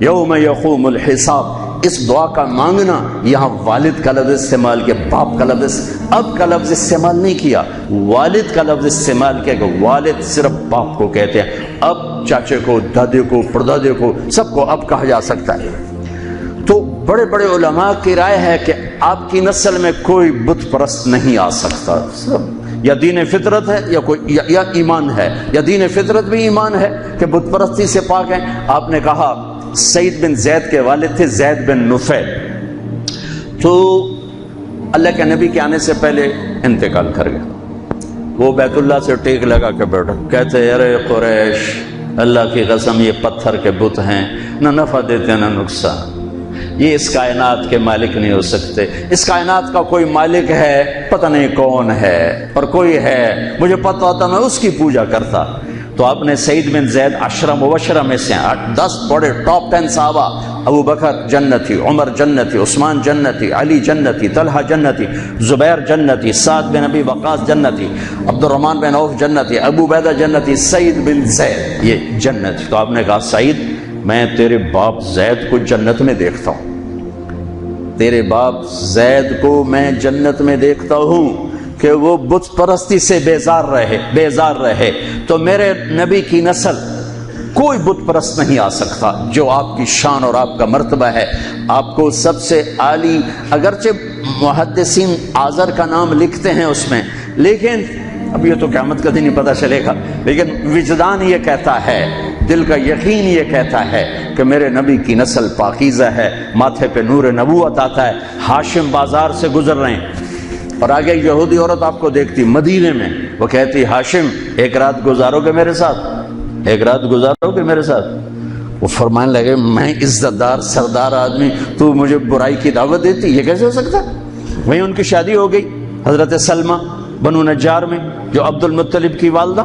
یوم یقوم الحساب. اس دعا کا مانگنا یہاں والد کا لفظ استعمال کیا, باپ کا لفظ, اب کا لفظ استعمال نہیں کیا, والد کا لفظ استعمال کیا کہ والد صرف باپ کو کہتے ہیں. اب چاچے کو, دادے کو, پردادے کو, سب کو اب کہا جا سکتا ہے. تو بڑے بڑے علماء کی رائے ہے کہ آپ کی نسل میں کوئی بت پرست نہیں آ سکتا. یا دین فطرت ہے یا ایمان ہے، یا دین فطرت بھی ایمان ہے کہ بت پرستی سے پاک ہیں۔ آپ نے کہا سعید بن زید کے والد تھے زید بن نفیل، تو اللہ کے نبی کے آنے سے پہلے انتقال کر گیا۔ وہ بیت اللہ سے ٹیک لگا کے بیٹھا، کہتے ارے قریش، اللہ کی قسم یہ پتھر کے بت ہیں، نہ نفع دیتے نہ نقصان، یہ اس کائنات کے مالک نہیں ہو سکتے۔ اس کائنات کا کوئی مالک ہے، پتہ نہیں کون ہے، اور کوئی ہے مجھے پتہ ہوتا میں اس کی پوجا کرتا۔ تو آپ نے سعید بن زید عشرہ مبشرہ میں سے 10 بڑے ٹاپ 10 صحابہ، ابو بکر جنتی، عمر جنتی، عثمان جنتی، علی جنتی، طلحہ جنتی، زبیر جنتی، سعد بن ابی وقاص جنتی، عبد الرحمن بن عوف جنتی، ابو عبیدہ جنتی، سعید بن زید یہ جنتی۔ تو آپ نے کہا سعید میں تیرے باپ زید کو جنت میں دیکھتا ہوں، تیرے باپ زید کو میں جنت میں دیکھتا ہوں کہ وہ بت پرستی سے بیزار رہے، تو میرے نبی کی نسل کوئی بت پرست نہیں آ سکتا جو آپ کی شان اور آپ کا مرتبہ ہے۔ آپ کو سب سے عالی، اگرچہ محدثین آذر کا نام لکھتے ہیں اس میں، لیکن اب یہ تو قیامت کا دن ہی پتہ چلے گا، لیکن وجدان یہ کہتا ہے، دل کا یقین یہ کہتا ہے کہ میرے نبی کی نسل پاکیزہ ہے، ماتھے پہ نور نبوت آتا ہے۔ ہاشم بازار سے گزر رہے ہیں اور آگے یہودی عورت آپ کو دیکھتی مدینے میں، وہ کہتی ہاشم ایک رات گزارو گے میرے ساتھ، ایک رات گزارو گے میرے ساتھ؟ وہ فرمانے لگے میں عزت دار سردار آدمی، تو مجھے برائی کی دعوت دیتی، یہ کیسے ہو سکتا؟ وہیں ان کی شادی ہو گئی حضرت سلمہ بنو نجار میں، جو عبد المطلب کی والدہ۔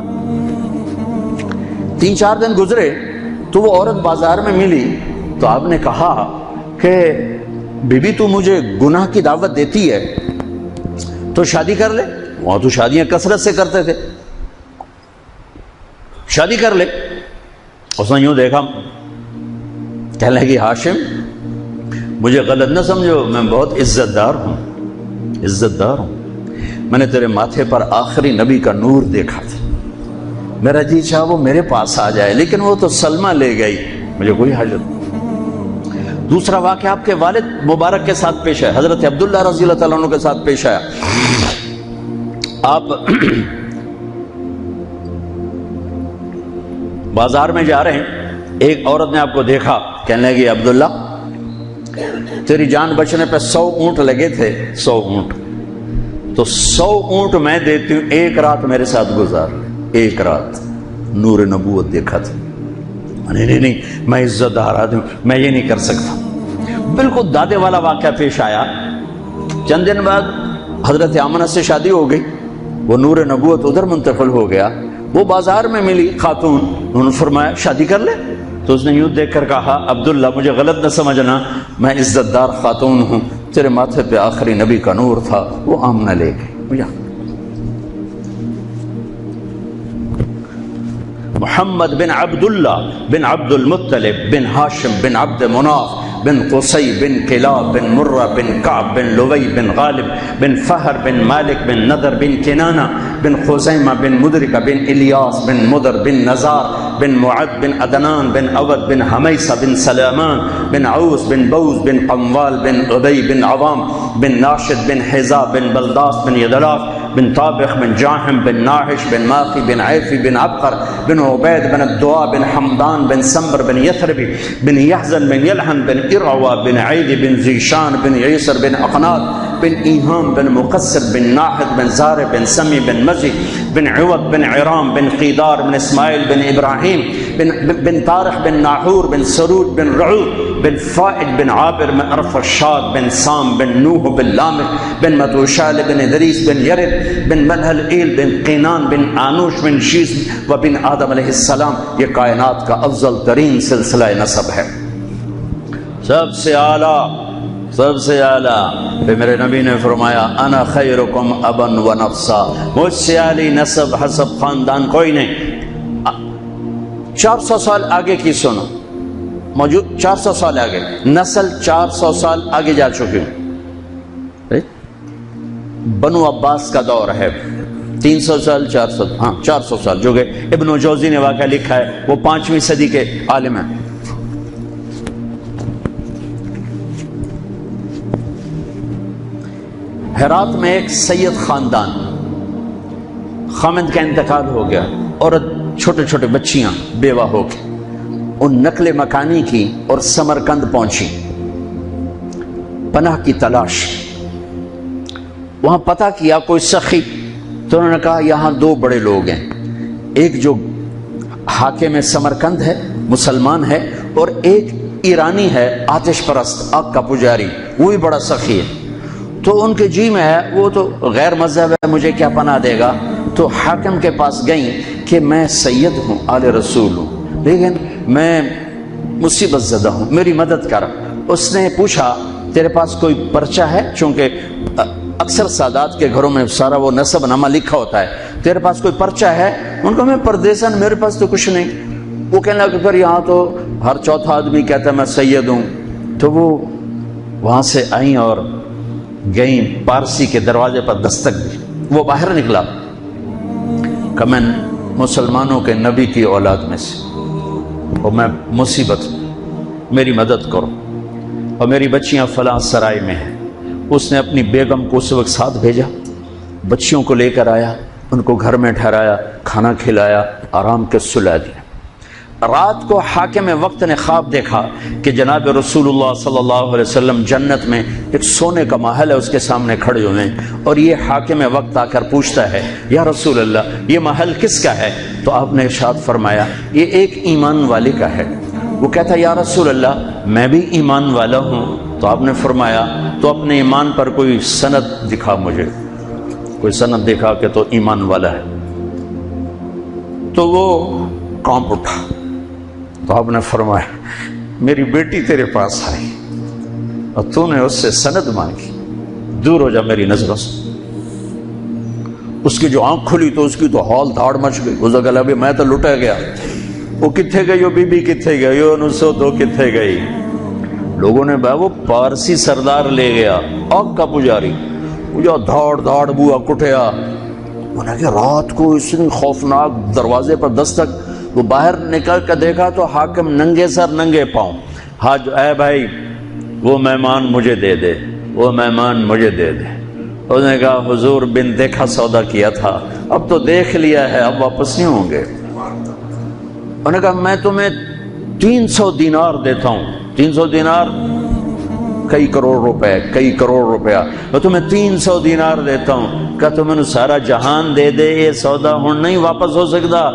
3-4 دن گزرے تو وہ عورت بازار میں ملی، تو آپ نے کہا کہ بی بی تو مجھے گناہ کی دعوت دیتی ہے تو شادی کر لے، وہاں تو شادیاں کثرت سے کرتے تھے، شادی کر لے۔ اس نے یوں دیکھا، کہنے لگی ہاشم مجھے غلط نہ سمجھو، میں بہت عزت دار ہوں، میں نے تیرے ماتھے پر آخری نبی کا نور دیکھا تھا، میرا جی چاہا وہ میرے پاس آ جائے، لیکن وہ تو سلمہ لے گئی، مجھے کوئی حاجت نہیں۔ دوسرا واقعہ آپ کے والد مبارک کے ساتھ پیش ہے، حضرت عبداللہ رضی اللہ تعالیٰ عنہ کے ساتھ پیش آیا۔ آپ بازار میں جا رہے ہیں، ایک عورت نے آپ کو دیکھا، کہنے لگی عبداللہ تیری جان بچنے پہ 100 اونٹ لگے تھے، 100 اونٹ، تو 100 اونٹ میں دیتی ہوں، ایک رات میرے ساتھ گزار لے، ایک رات نور نبوت دیکھا تھا۔ نہیں میں عزت دار آدمی ہوں، میں یہ نہیں کر سکتا۔ بالکل دادے والا واقعہ پیش آیا۔ چند دن بعد حضرت آمنہ سے شادی ہو گئی، وہ نور نبوت ادھر منتقل ہو گیا، وہ بازار میں ملی خاتون، انہوں نے فرمایا شادی کر لے، تو اس نے یوں دیکھ کر کہا عبداللہ مجھے غلط نہ سمجھنا، میں عزت دار خاتون ہوں، تیرے ماتھے پہ آخری نبی کا نور تھا، وہ آمنہ لے گئی۔ محمد بن عبداللہ بن عبد المطلب بن ہاشم بن عبد مناف بن قصی بن کلاب بن مرہ بن کعب بن لوی بن غالب بن فہر بن مالک بن نضر بن کنانہ بن خزیمہ بن مدرکہ بن الیاس بن مدر بن نزار بن معد بن عدنان بن عود بن حمیسہ بن سلامان بن عوس بن بوز بن قموال بن عبی بن عوام بن ناشد بن حزا بن بلداس بن یدلاف بن طابخ بن جاحم بن ناحش بن ماخی بن عیفی بن عبقر بن عبید بن الدعاء بن حمدان بن سمبر بن یثربی بن یحزن بن یلحن بن ارعوا بن عید بن زیشان بن عیسر بن اقناط بن ایہام بن مقصر بن ناحد بن زار بن سمی بن مزی بن عوض بن عرام بن قیدار بن اسماعیل بن ابراہیم بن طارق بن ناحور بن سرود بن رعود بن فائد بن عابر بن ارفشاد بن سام بن نوح بن لامح بن متوشال بن ادریس بن یرد بن ملحل ایل بن قینان بن آنوش بن شیس و بن آدم علیہ السلام۔ یہ کائنات کا افضل ترین سلسلہ نسب ہے، سب سے اعلیٰ۔ پھر میرے نبی نے فرمایا انا خیرکم ابا و نفسا، مجھ سے عالی نسب حسب خاندان کوئی نہیں۔ 400 سال آگے کی سنو، موجود 400 سال آگے، نسل 400 سال آگے جا چکی ہوں۔ بنو عباس کا دور ہے، 300 سال 400 سال، جو کہ ابن جوزی نے واقعہ لکھا ہے، وہ 5ویں صدی کے عالم ہیں۔ ہرات میں ایک سید خاندان، خامد کا انتقال ہو گیا، عورت چھوٹے چھوٹے بچیاں بیوہ ہو کے ان نقل مکانی کی اور سمرقند پہنچی، پناہ کی تلاش۔ وہاں پتہ کیا کوئی سخی، تو انہوں نے کہا یہاں دو بڑے لوگ ہیں، ایک جو حاکم سمرقند ہے مسلمان ہے، اور ایک ایرانی ہے آتش پرست آگ کا پجاری، وہ بھی بڑا سخی ہے۔ تو ان کے جی میں ہے وہ تو غیر مذہب ہے، مجھے کیا پناہ دے گا؟ تو حاکم کے پاس گئیں کہ میں سید ہوں، آل رسول ہوں، لیکن میں مصیبت زدہ ہوں، میری مدد کر۔ اس نے پوچھا تیرے پاس کوئی پرچہ ہے؟ چونکہ اکثر سادات کے گھروں میں سارا وہ نسب نامہ لکھا ہوتا ہے، تیرے پاس کوئی پرچہ ہے؟ ان کو میں پردیسن، میرے پاس تو کچھ نہیں۔ وہ کہنے لگا کہ پھر یہاں تو ہر چوتھا آدمی کہتا ہے میں سید ہوں۔ تو وہ وہاں سے آئیں اور گئیں، پارسی کے دروازے پر دستک دی۔ وہ باہر نکلا کہ میں مسلمانوں کے نبی کی اولاد میں سے، اور میں مصیبت، میری مدد کرو، اور میری بچیاں فلاں سرائے میں ہیں۔ اس نے اپنی بیگم کو اس وقت ساتھ بھیجا، بچیوں کو لے کر آیا، ان کو گھر میں ٹھہرایا، کھانا کھلایا، آرام کے سلا دیا۔ رات کو حاکم وقت نے خواب دیکھا کہ جناب رسول اللہ صلی اللہ علیہ وسلم جنت میں ایک سونے کا محل ہے، اس کے سامنے کھڑے ہوئے ہیں، اور یہ حاکم وقت آ کر پوچھتا ہے یا رسول اللہ یہ محل کس کا ہے؟ تو آپ نے ارشاد فرمایا یہ ایک ایمان والے کا ہے۔ وہ کہتا ہے یا رسول اللہ میں بھی ایمان والا ہوں۔ تو آپ نے فرمایا تو اپنے ایمان پر کوئی سند دکھا، مجھے کوئی سند دکھا کہ تو ایمان والا ہے۔ تو وہ کانپ اٹھا۔ تو آپ نے فرمایا میری بیٹی تیرے پاس آئی اور تو نے اس سے سند مانگی، دور ہو جا میری نظروں سے۔ اس کی جو آنکھ کھلی تو اس کی تو ہال دھاڑ مچ گئی، اس نے کہا میں تو لٹا گیا، وہ کتھے گئی، وہ بی بی کتھے گئی، وہ 902 کتھے گئی۔ لوگوں نے وہ پارسی سردار لے گیا، آگ کا پجاری، وہ دھاڑ دھاڑ بوا کٹیا۔ انہوں نے کہا رات کو اتنی خوفناک دروازے پر دستک، وہ باہر نکل کر دیکھا تو حاکم ننگے سر ننگے پاؤں، حاج اے بھائی وہ مہمان مجھے دے دے، وہ مہمان مجھے دے دے۔ اس نے کہا حضور بن دیکھا سودا کیا تھا، اب تو دیکھ لیا ہے، اب واپس نہیں ہوں گے۔ انہوں نے کہا میں تمہیں 300 دینار دیتا ہوں، 300 دینار کئی کروڑ روپے، کئی کروڑ روپیہ، میں تمہیں 300 دینار دیتا ہوں۔ کہا تو میں نے سارا جہان دے دے، یہ سودا ہوں نہیں واپس ہو سکتا۔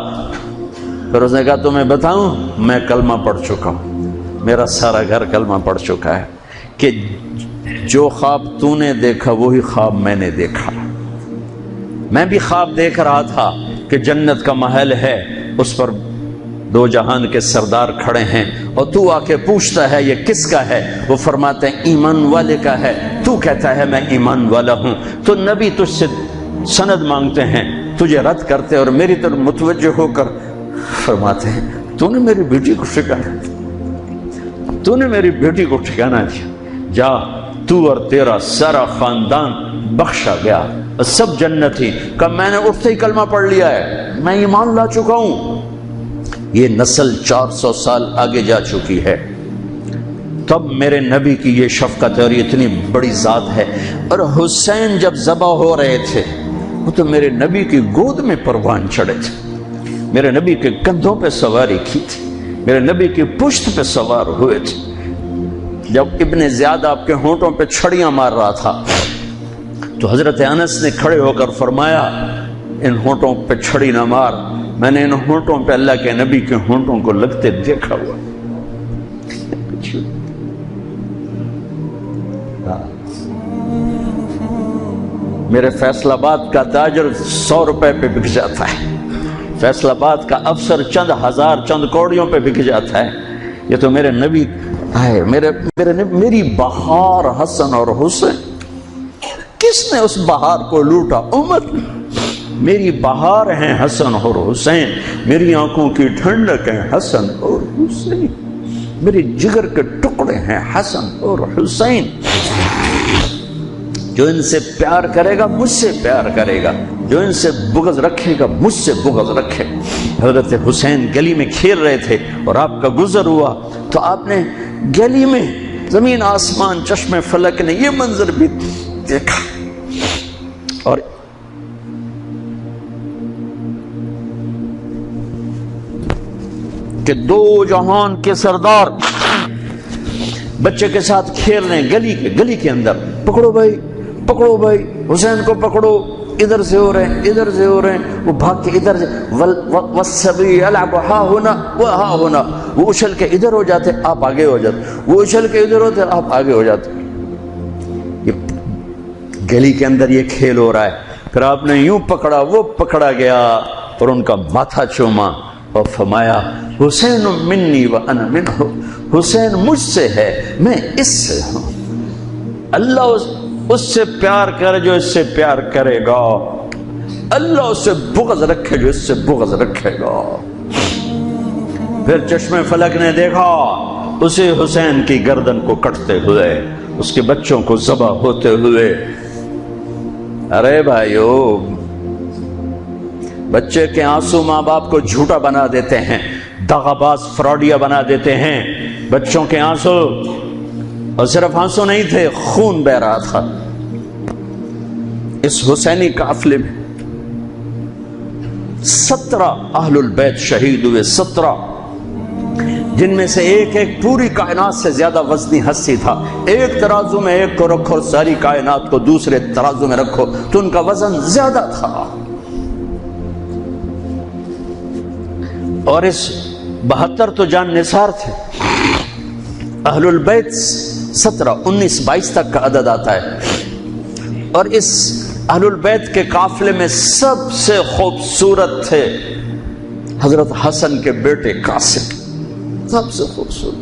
پھر اس نے کہا تمہیں بتاؤں میں کلمہ پڑھ چکا ہوں، میرا سارا گھر کلمہ پڑھ چکا ہے، کہ جو خواب تو نے دیکھا وہی خواب میں نے دیکھا۔ میں بھی خواب دیکھ رہا تھا کہ جنت کا محل ہے، اس پر دو جہان کے سردار کھڑے ہیں، اور تو آ کے پوچھتا ہے یہ کس کا ہے؟ وہ فرماتے ہیں ایمان والے کا ہے۔ تو کہتا ہے میں ایمان والا ہوں، تو نبی تجھ سے سند مانگتے ہیں، تجھے رد کرتے اور میری طرف متوجہ ہو کر فرماتے ہیں تو نے میری بیٹی کو ٹھکانا دیا، تو نے میری بیٹی کو ٹھکانا دیا، جا تو اور تیرا سارا خاندان بخشا گیا، سب جنتی۔ کہ میں نے اٹھتے ہی کلمہ پڑھ لیا ہے، میں ایمان لا چکا ہوں۔ یہ نسل 400 سال آگے جا چکی ہے، تب میرے نبی کی یہ شفقت اور اتنی بڑی ذات ہے۔ اور حسین جب ذبح ہو رہے تھے وہ تو میرے نبی کی گود میں پروان چڑھے تھے، میرے نبی کے کندھوں پہ سواری کی تھی، میرے نبی کی پشت پہ سوار ہوئے تھے۔ جب ابن زیاد آپ کے ہونٹوں پہ چھڑیاں مار رہا تھا تو حضرت انس نے کھڑے ہو کر فرمایا ان ہونٹوں پہ چھڑی نہ مار، میں نے ان ہونٹوں پہ اللہ کے نبی کے ہونٹوں کو لگتے دیکھا ہوا۔ میرے فیصل آباد کا تاجر 100 روپے پہ بک جاتا ہے، فیصل آباد کا افسر چند ہزار چند کوڑیوں پہ بک جاتا ہے۔ یہ تو میرے نبی ہے، میری بہار حسن اور حسین، کس نے اس بہار کو لوٹا؟ امت۔ میری بہار ہیں حسن اور حسین، میری آنکھوں کی ٹھنڈک ہیں حسن اور حسین، میری جگر کے ٹکڑے ہیں حسن اور حسین۔ جو ان سے پیار کرے گا مجھ سے پیار کرے گا، جو ان سے بغض رکھے گا مجھ سے بغض رکھے۔ حضرت حسین گلی میں کھیل رہے تھے اور آپ کا گزر ہوا تو آپ نے گلی میں زمین آسمان چشم فلک نے یہ منظر بھی دیکھا، اور کہ دو جہان کے سردار بچے کے ساتھ کھیل رہے ہیں گلی کے اندر. پکڑو بھائی حسین کو پکڑو. ادھر سے ہو رہے ہیں وہ بھاگ کے ادھر سے والسبی یلعب ہا ہونا وہا ہونا. وہ اچھل کے ادھر ہو جاتے آپ آگے ہو جاتے, وہ اچھل کے ادھر ہوتے آپ آگے ہو جاتے. یہ گلی کے اندر یہ کھیل ہو رہا ہے. پھر آپ نے یوں پکڑا, وہ پکڑا گیا اور ان کا ماتھا چوما اور فرمایا حسین منی وانا منہ, حسین مجھ سے ہے میں اس سے ہوں. اللہ اس سے پیار کرے جو اس سے پیار کرے گا, اللہ اس سے بغض رکھے جو اس سے بغض رکھے گا. پھر چشمے فلک نے دیکھا اسے حسین کی گردن کو کٹتے ہوئے, اس کے بچوں کو ذبح ہوتے ہوئے. ارے بھائیو, بچے کے آنسو ماں باپ کو جھوٹا بنا دیتے ہیں, دغاباز فراڈیا بنا دیتے ہیں. بچوں کے آنسو, اور صرف آنسو نہیں تھے, خون بہ رہا تھا. اس حسینی قافلے میں 17 اہل البیت شہید ہوئے, 17, جن میں سے ایک پوری کائنات سے زیادہ وزنی ہستی تھا. ایک ترازو میں ایک کو رکھو اور ساری کائنات کو دوسرے ترازو میں رکھو تو ان کا وزن زیادہ تھا. اور اس 72 تو جان نثار تھے. اہل البیت 17, 19, 22 تک کا عدد آتا ہے. اور اس اہل البیت کے قافلے میں سب سے خوبصورت تھے حضرت حسن کے بیٹے قاسم, سب سے خوبصورت.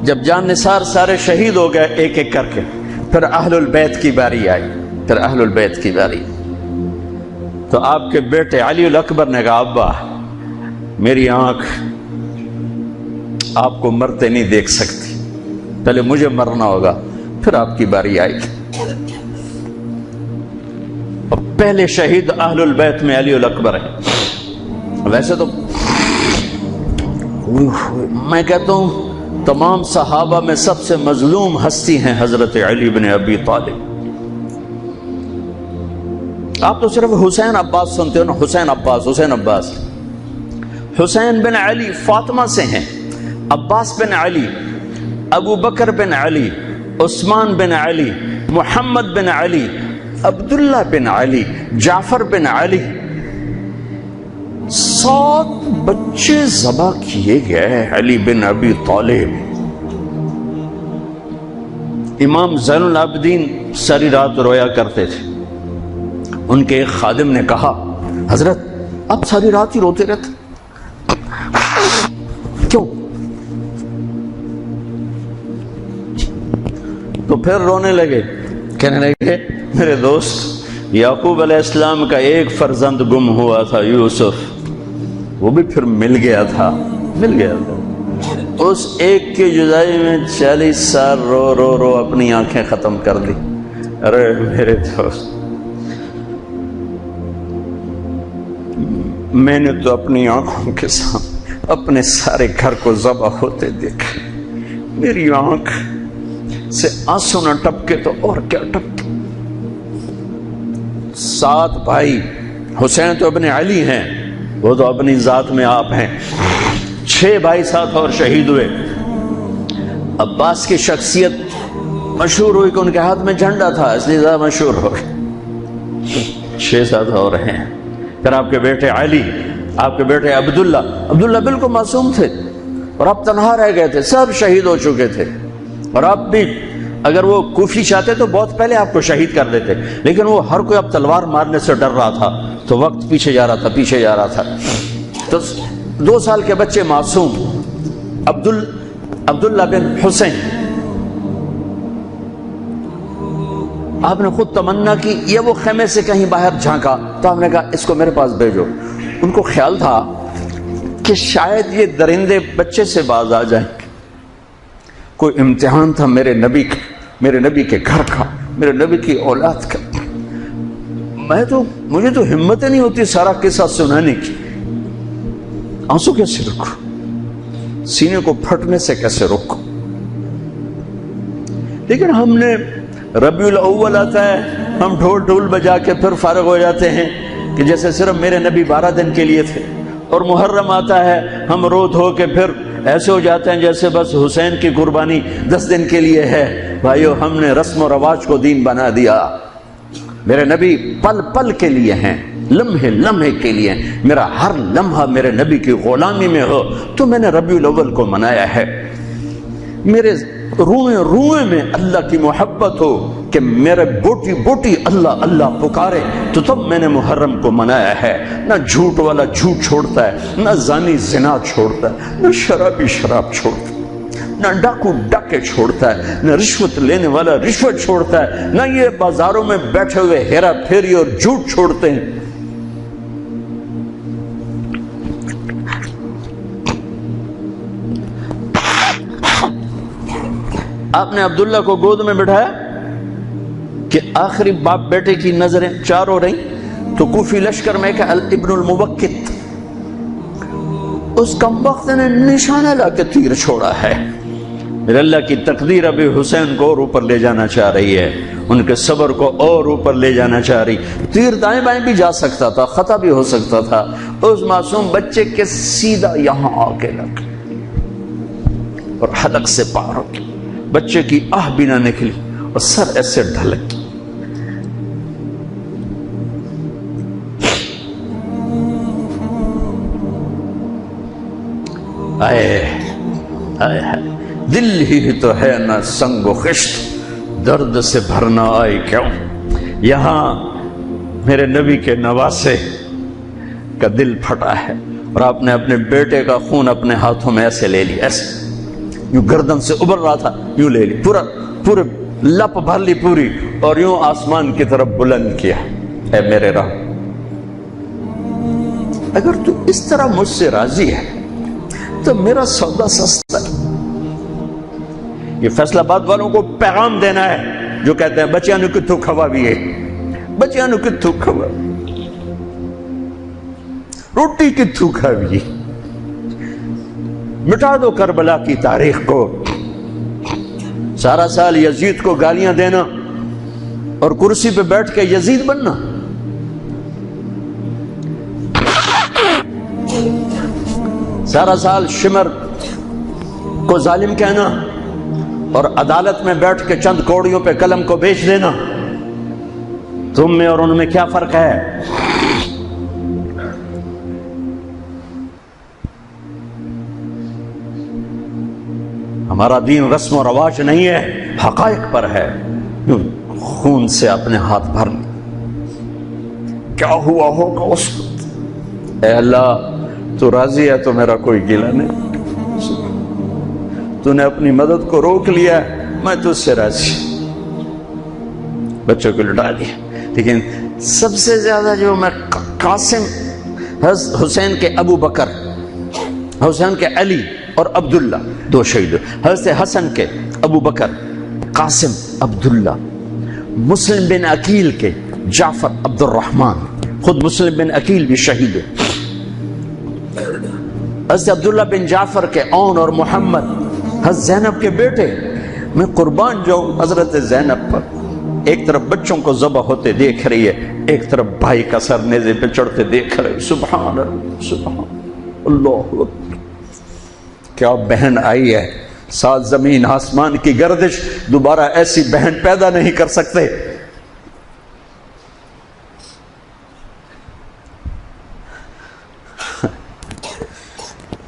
جب جان نثار سارے شہید ہو گئے ایک ایک کر کے, پھر اہل البیت کی باری آئی. تو آپ کے بیٹے علی الاکبر نے کہا ابا میری آنکھ آپ کو مرتے نہیں دیکھ سکتی, پہلے مجھے مرنا ہوگا, پھر آپ کی باری آئی. اور پہلے شہید اہل البیت میں علی الاکبر ہے. ویسے تو میں کہتا ہوں تمام صحابہ میں سب سے مظلوم ہستی ہیں حضرت علی بن ابی طالب. آپ تو صرف حسین عباس سنتے ہو نا, حسین عباس. حسین بن علی فاطمہ سے ہیں, عباس بن علی, ابو بکر بن علی, عثمان بن علی, محمد بن علی, عبداللہ بن علی, جعفر بن علی. 7 بچے ذبح کیے گئے علی بن ابی طالب. امام زین العابدین ساری رات رویا کرتے تھے. ان کے ایک خادم نے کہا حضرت آپ ساری رات ہی روتے رہتے, کیوں؟ تو پھر رونے لگے, کہنے لگے میرے دوست یعقوب علیہ السلام کا ایک فرزند گم ہوا تھا یوسف, وہ بھی پھر مل گیا تھا. اس ایک کی جدائی میں 40 سال رو اپنی آنکھیں ختم کر دی. ارے میرے دوست, میں نے تو اپنی آنکھوں کے سامنے اپنے سارے گھر کو ذبح ہوتے دیکھا. میری آنکھ سے آنسو نہ ٹپکے تو اور کیا ٹپکے. 7 بھائی, حسین تو ابن علی ہیں, وہ تو اپنی ذات میں آپ ہیں. 6 بھائی ساتھ اور شہید ہوئے. عباس کی شخصیت مشہور ہوئی کہ ان کے ہاتھ میں جھنڈا تھا, اس لیے زیادہ مشہور ہو گئے. 6 ساتھ اور ہیں. پھر آپ کے بیٹے علی, آپ کے بیٹے عبداللہ بالکل معصوم تھے اور آپ تنہا رہ گئے تھے, سب شہید ہو چکے تھے. اور آپ بھی اگر وہ کوفی چاہتے تو بہت پہلے آپ کو شہید کر دیتے, لیکن وہ ہر کوئی اب تلوار مارنے سے ڈر رہا تھا تو وقت پیچھے جا رہا تھا. تو 2 سال کے بچے معصوم عبداللہ بن حسین, آپ نے خود تمنا کی, یہ وہ خیمے سے کہیں باہر جھانکا تو آپ نے کہا اس کو میرے پاس بھیجو. ان کو خیال تھا کہ شاید یہ درندے بچے سے باز آ جائیں. کوئی امتحان تھا میرے نبی کے گھر کا, میرے نبی کی اولاد کا. مجھے تو ہمت نہیں ہوتی سارا قصہ سنانے کی. آنسو کیسے رکھو, سینے کو پھٹنے سے کیسے روکو. لیکن ہم نے ربیع الاول آتا ہے ہم ڈھول ڈھول بجا کے پھر فارغ ہو جاتے ہیں کہ جیسے صرف میرے نبی 12 دن کے لیے تھے، اور محرم آتا ہے ہم رو دھو کے پھر ایسے ہو جاتے ہیں جیسے بس حسین کی قربانی 10 دن کے لیے ہے۔ بھائیو، ہم نے رسم و رواج کو دین بنا دیا۔ میرے نبی پل پل کے لیے ہیں، لمحے لمحے کے لیے ہیں۔ میرا ہر لمحہ میرے نبی کی غلامی میں ہو تو میں نے ربیع الاول کو منایا ہے۔ میرے روئیں روئیں میں اللہ کی محبت ہو کہ میرے بوٹی بوٹی اللہ اللہ پکارے تو تب میں نے محرم کو منایا ہے۔ نہ جھوٹ والا جھوٹ چھوڑتا ہے، نہ زانی زنا چھوڑتا ہے، نہ شرابی شراب چھوڑتا ہے، نہ ڈاکو ڈاکے چھوڑتا ہے، نہ رشوت لینے والا رشوت چھوڑتا ہے، نہ یہ بازاروں میں بیٹھے ہوئے ہیرا پھیری اور جھوٹ چھوڑتے ہیں۔ آپ نے عبداللہ کو گود میں بٹھایا کہ آخری باپ بیٹے کی نظریں چار ہو رہی تو کوفی لشکر میں کہ ابن الموقت، اس کمبخت نے نشانہ لا کے تیر چھوڑا ہے۔ میرے اللہ کی تقدیر ابھی حسین کو اور اوپر لے جانا چاہ رہی ہے، ان کے صبر کو اور اوپر لے جانا چاہ رہی۔ تیر دائیں بائیں بھی جا سکتا تھا، خطا بھی ہو سکتا تھا، اس معصوم بچے کے سیدھا یہاں آ کے لگ اور حلق سے پار ہو گئی، بچے کی آہ بھی نہ نکلی اور سر ایسے ڈھلک گئی۔ دل ہی تو ہے نہ سنگ و خشت، درد سے بھرنا آئی کیوں۔ یہاں میرے نبی کے نواسے کا دل پھٹا ہے اور آپ نے اپنے بیٹے کا خون اپنے ہاتھوں میں ایسے لے لیا، ایسے یوں گردن سے ابھر رہا تھا، یوں لے لی، پورے لپ بھر لی پوری، اور یوں آسمان کی طرف بلند کیا۔ اے میرے رب، اگر تو اس طرح مجھ سے راضی ہے تو میرا سودا سستا ہے۔ یہ فیصلہ آباد والوں کو پیغام دینا ہے جو کہتے ہیں بچیاں نو کتھوں کھوا بھی ہے، بچیاں نو کتھوں کھوا، روٹی کتھوں کھا بھی، مٹا دو کربلا کی تاریخ کو۔ سارا سال یزید کو گالیاں دینا اور کرسی پہ بیٹھ کے یزید بننا، سارا سال شمر کو ظالم کہنا اور عدالت میں بیٹھ کے چند کوڑیوں پہ قلم کو بیچ دینا، تم میں اور ان میں کیا فرق ہے؟ ہمارا دین رسم و رواج نہیں ہے، حقائق پر ہے۔ خون سے اپنے ہاتھ بھر لے، کیا ہوا ہوگا اس وقت؟ اے اللہ، تو راضی ہے تو میرا کوئی گلہ نہیں، تو نے اپنی مدد کو روک لیا، میں تجھ سے راضی۔ بچوں کو لٹا دیا، لیکن سب سے زیادہ جو میں قاسم، حسین کے ابو بکر، حسین کے علی اور عبداللہ، دو شہید، حضرت حسن کے ابو بکر، قاسم، عبداللہ، مسلم بن عقیل کے جعفر عبد الرحمن، خود مسلم بن عقیل بھی شہید ہے، حضرت عبداللہ بن جعفر کے اون اور محمد، حضرت زینب کے بیٹے۔ میں قربان جاؤں حضرت زینب پر، ایک طرف بچوں کو ذبح ہوتے دیکھ رہی ہے، ایک طرف بھائی کا سر نیزے پہ چڑھتے دیکھ رہی، سبحان اللہ، سبحان اللہ اکبر۔ کیا بہن آئی ہے، سات زمین آسمان کی گردش دوبارہ ایسی بہن پیدا نہیں کر سکتے۔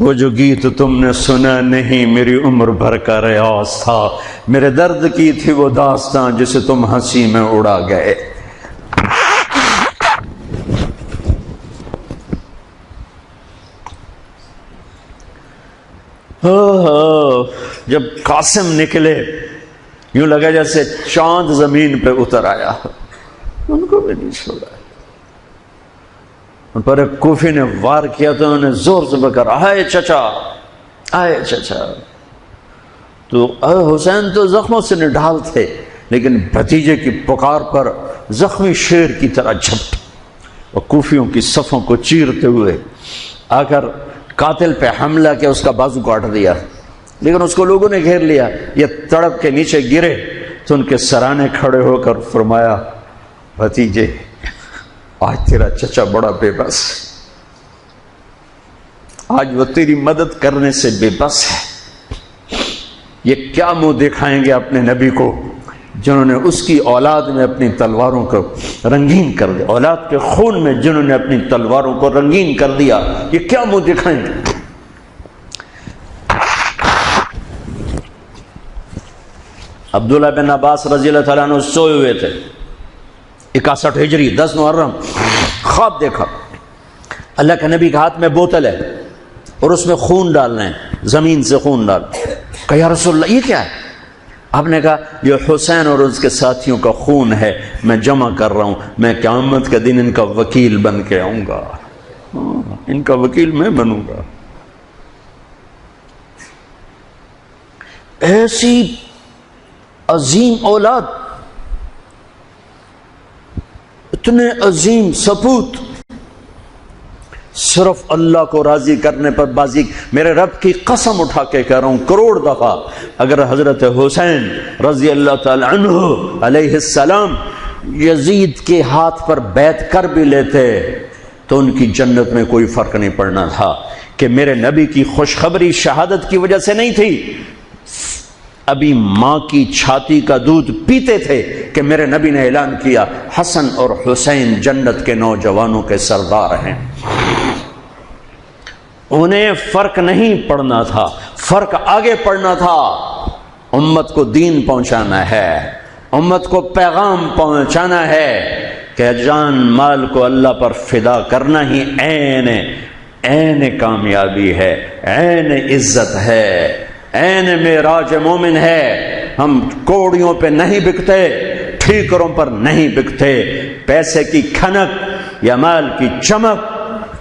وہ جو گیت تم نے سنا نہیں میری عمر بھر کا ریاض تھا، میرے درد کی تھی وہ داستان جسے تم ہنسی میں اڑا گئے۔ جب قاسم نکلے یوں لگا جیسے چاند زمین پہ اتر آیا، ان کو بھی نہیں چھوڑا۔ ان پر ایک کوفی نے وار کیا تو انہوں نے زور سے بکر، آئے چچا، آئے چچا۔ تو حسین تو زخموں سے نڈھال تھے، لیکن بھتیجے کی پکار پر زخمی شیر کی طرح جھپٹ اور کوفیوں کی صفوں کو چیرتے ہوئے آ کر قاتل پہ حملہ کیا، اس کا بازو کاٹ دیا، لیکن اس کو لوگوں نے گھیر لیا۔ یہ تڑپ کے نیچے گرے تو ان کے سرانے کھڑے ہو کر فرمایا، بھتیجے آج تیرا چچا بڑا بے بس ہے، آج وہ تیری مدد کرنے سے بے بس ہے۔ یہ کیا منہ دکھائیں گے اپنے نبی کو جنہوں نے اس کی اولاد میں اپنی تلواروں کو رنگین کر دیا، اولاد کے خون میں جنہوں نے اپنی تلواروں کو رنگین کر دیا، یہ کیا منہ دکھائیں گے؟ عبداللہ بن عباس رضی اللہ تعالیٰ عنہ سوئے ہوئے تھے، 61 ہجری 10 محرم، خواب دیکھا اللہ کے نبی کے ہاتھ میں بوتل ہے اور اس میں خون ڈالنا ہے، زمین سے خون ڈال۔ کہا یا رسول اللہ یہ کیا ہے؟ آپ نے کہا یہ حسین اور اس کے ساتھیوں کا خون ہے، میں جمع کر رہا ہوں، میں قیامت کے دن ان کا وکیل بن کے آؤں گا، ان کا وکیل میں بنوں گا۔ ایسی عظیم اولاد، اتنے عظیم سپوت، صرف اللہ کو راضی کرنے پر بازی۔ میرے رب کی قسم اٹھا کے کہہ رہا ہوں، کروڑ دفعہ اگر حضرت حسین رضی اللہ تعالی عنہ علیہ السلام یزید کے ہاتھ پر بیعت کر بھی لیتے تو ان کی جنت میں کوئی فرق نہیں پڑنا تھا، کہ میرے نبی کی خوشخبری شہادت کی وجہ سے نہیں تھی، ابھی ماں کی چھاتی کا دودھ پیتے تھے کہ میرے نبی نے اعلان کیا حسن اور حسین جنت کے نوجوانوں کے سردار ہیں۔ انہیں فرق نہیں پڑنا تھا، فرق آگے پڑنا تھا، امت کو دین پہنچانا ہے، امت کو پیغام پہنچانا ہے کہ جان مال کو اللہ پر فدا کرنا ہی عین کامیابی ہے، عین عزت ہے، عین معراج مومن ہے۔ ہم کوڑیوں پہ نہیں بکتے، ٹھیکروں پر نہیں بکتے، پیسے کی کھنک یا مال کی چمک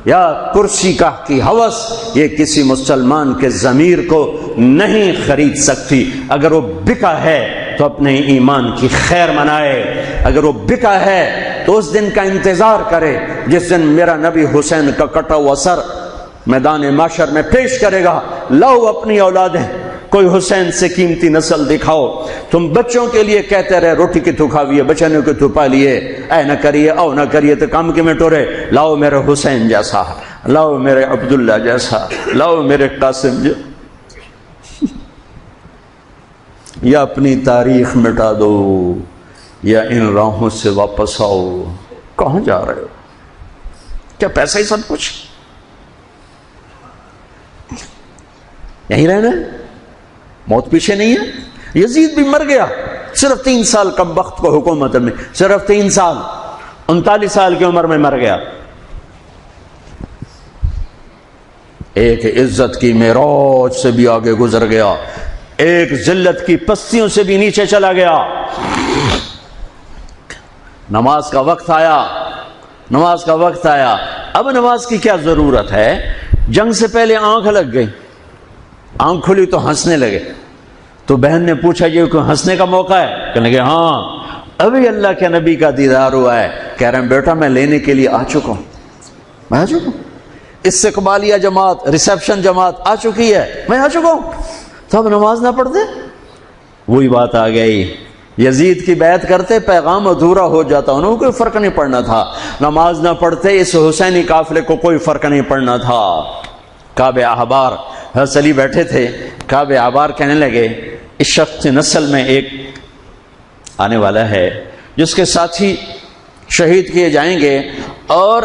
یا کرسی کی ہوس یہ کسی مسلمان کے ضمیر کو نہیں خرید سکتی۔ اگر وہ بکا ہے تو اپنے ایمان کی خیر منائے، اگر وہ بکا ہے تو اس دن کا انتظار کرے جس دن میرا نبی حسین کا کٹا ہوا سر میدان محشر میں پیش کرے گا۔ لاؤ اپنی اولادیں، کوئی حسین سے قیمتی نسل دکھاؤ۔ تم بچوں کے لیے کہتے رہے روٹی کی تو کھاویے، بچنوں کی تو پالیے، اے نہ کریے او نہ کریے تو کام کے میں ٹورے۔ لاؤ میرے حسین جیسا، لاؤ میرے عبداللہ جیسا، لاؤ میرے قاسم جیسا، یا اپنی تاریخ مٹا دو یا ان راہوں سے واپس آؤ۔ کہاں جا رہے ہو؟ کیا پیسہ ہی سب کچھ؟ یہیں رہنا ہے؟ موت پیچھے نہیں ہے؟ یزید بھی مر گیا، صرف 3 سال کم وقت کو حکومت میں، صرف 3 سال، 39 سال کی عمر میں مر گیا۔ ایک عزت کی معراج سے بھی آگے گزر گیا، ایک ذلت کی پستیوں سے بھی نیچے چلا گیا۔ نماز کا وقت آیا، نماز کا وقت آیا، اب نماز کی کیا ضرورت ہے؟ جنگ سے پہلے آنکھ لگ گئی، آنکھ کھلی تو ہنسنے لگے، تو بہن نے پوچھا یہ کوئی ہنسنے کا موقع ہے؟ کہنے لگے ہاں ابھی اللہ کے نبی کا دیدار ہوا ہے۔ کہہ رہے ہیں بیٹا میں لینے کے لیے آ چکا ہوں، میں آ چکا ہوں، استقبالیہ جماعت، ریسیپشن جماعت آ چکی ہے، میں آ چکا ہوں، تو اب نماز نہ پڑھتے؟ وہی بات آ گئی، یزید کی بیعت کرتے پیغام ادھورا ہو جاتا، انہوں کو کوئی فرق نہیں پڑنا تھا، نماز نہ پڑھتے اس حسینی قافلے کو کوئی فرق نہیں پڑنا تھا۔ کعب احبار حضرت علی بیٹھے تھے، کعب احبار کہنے لگے اس شخص نسل میں ایک آنے والا ہے جس کے ساتھی شہید کیے جائیں گے اور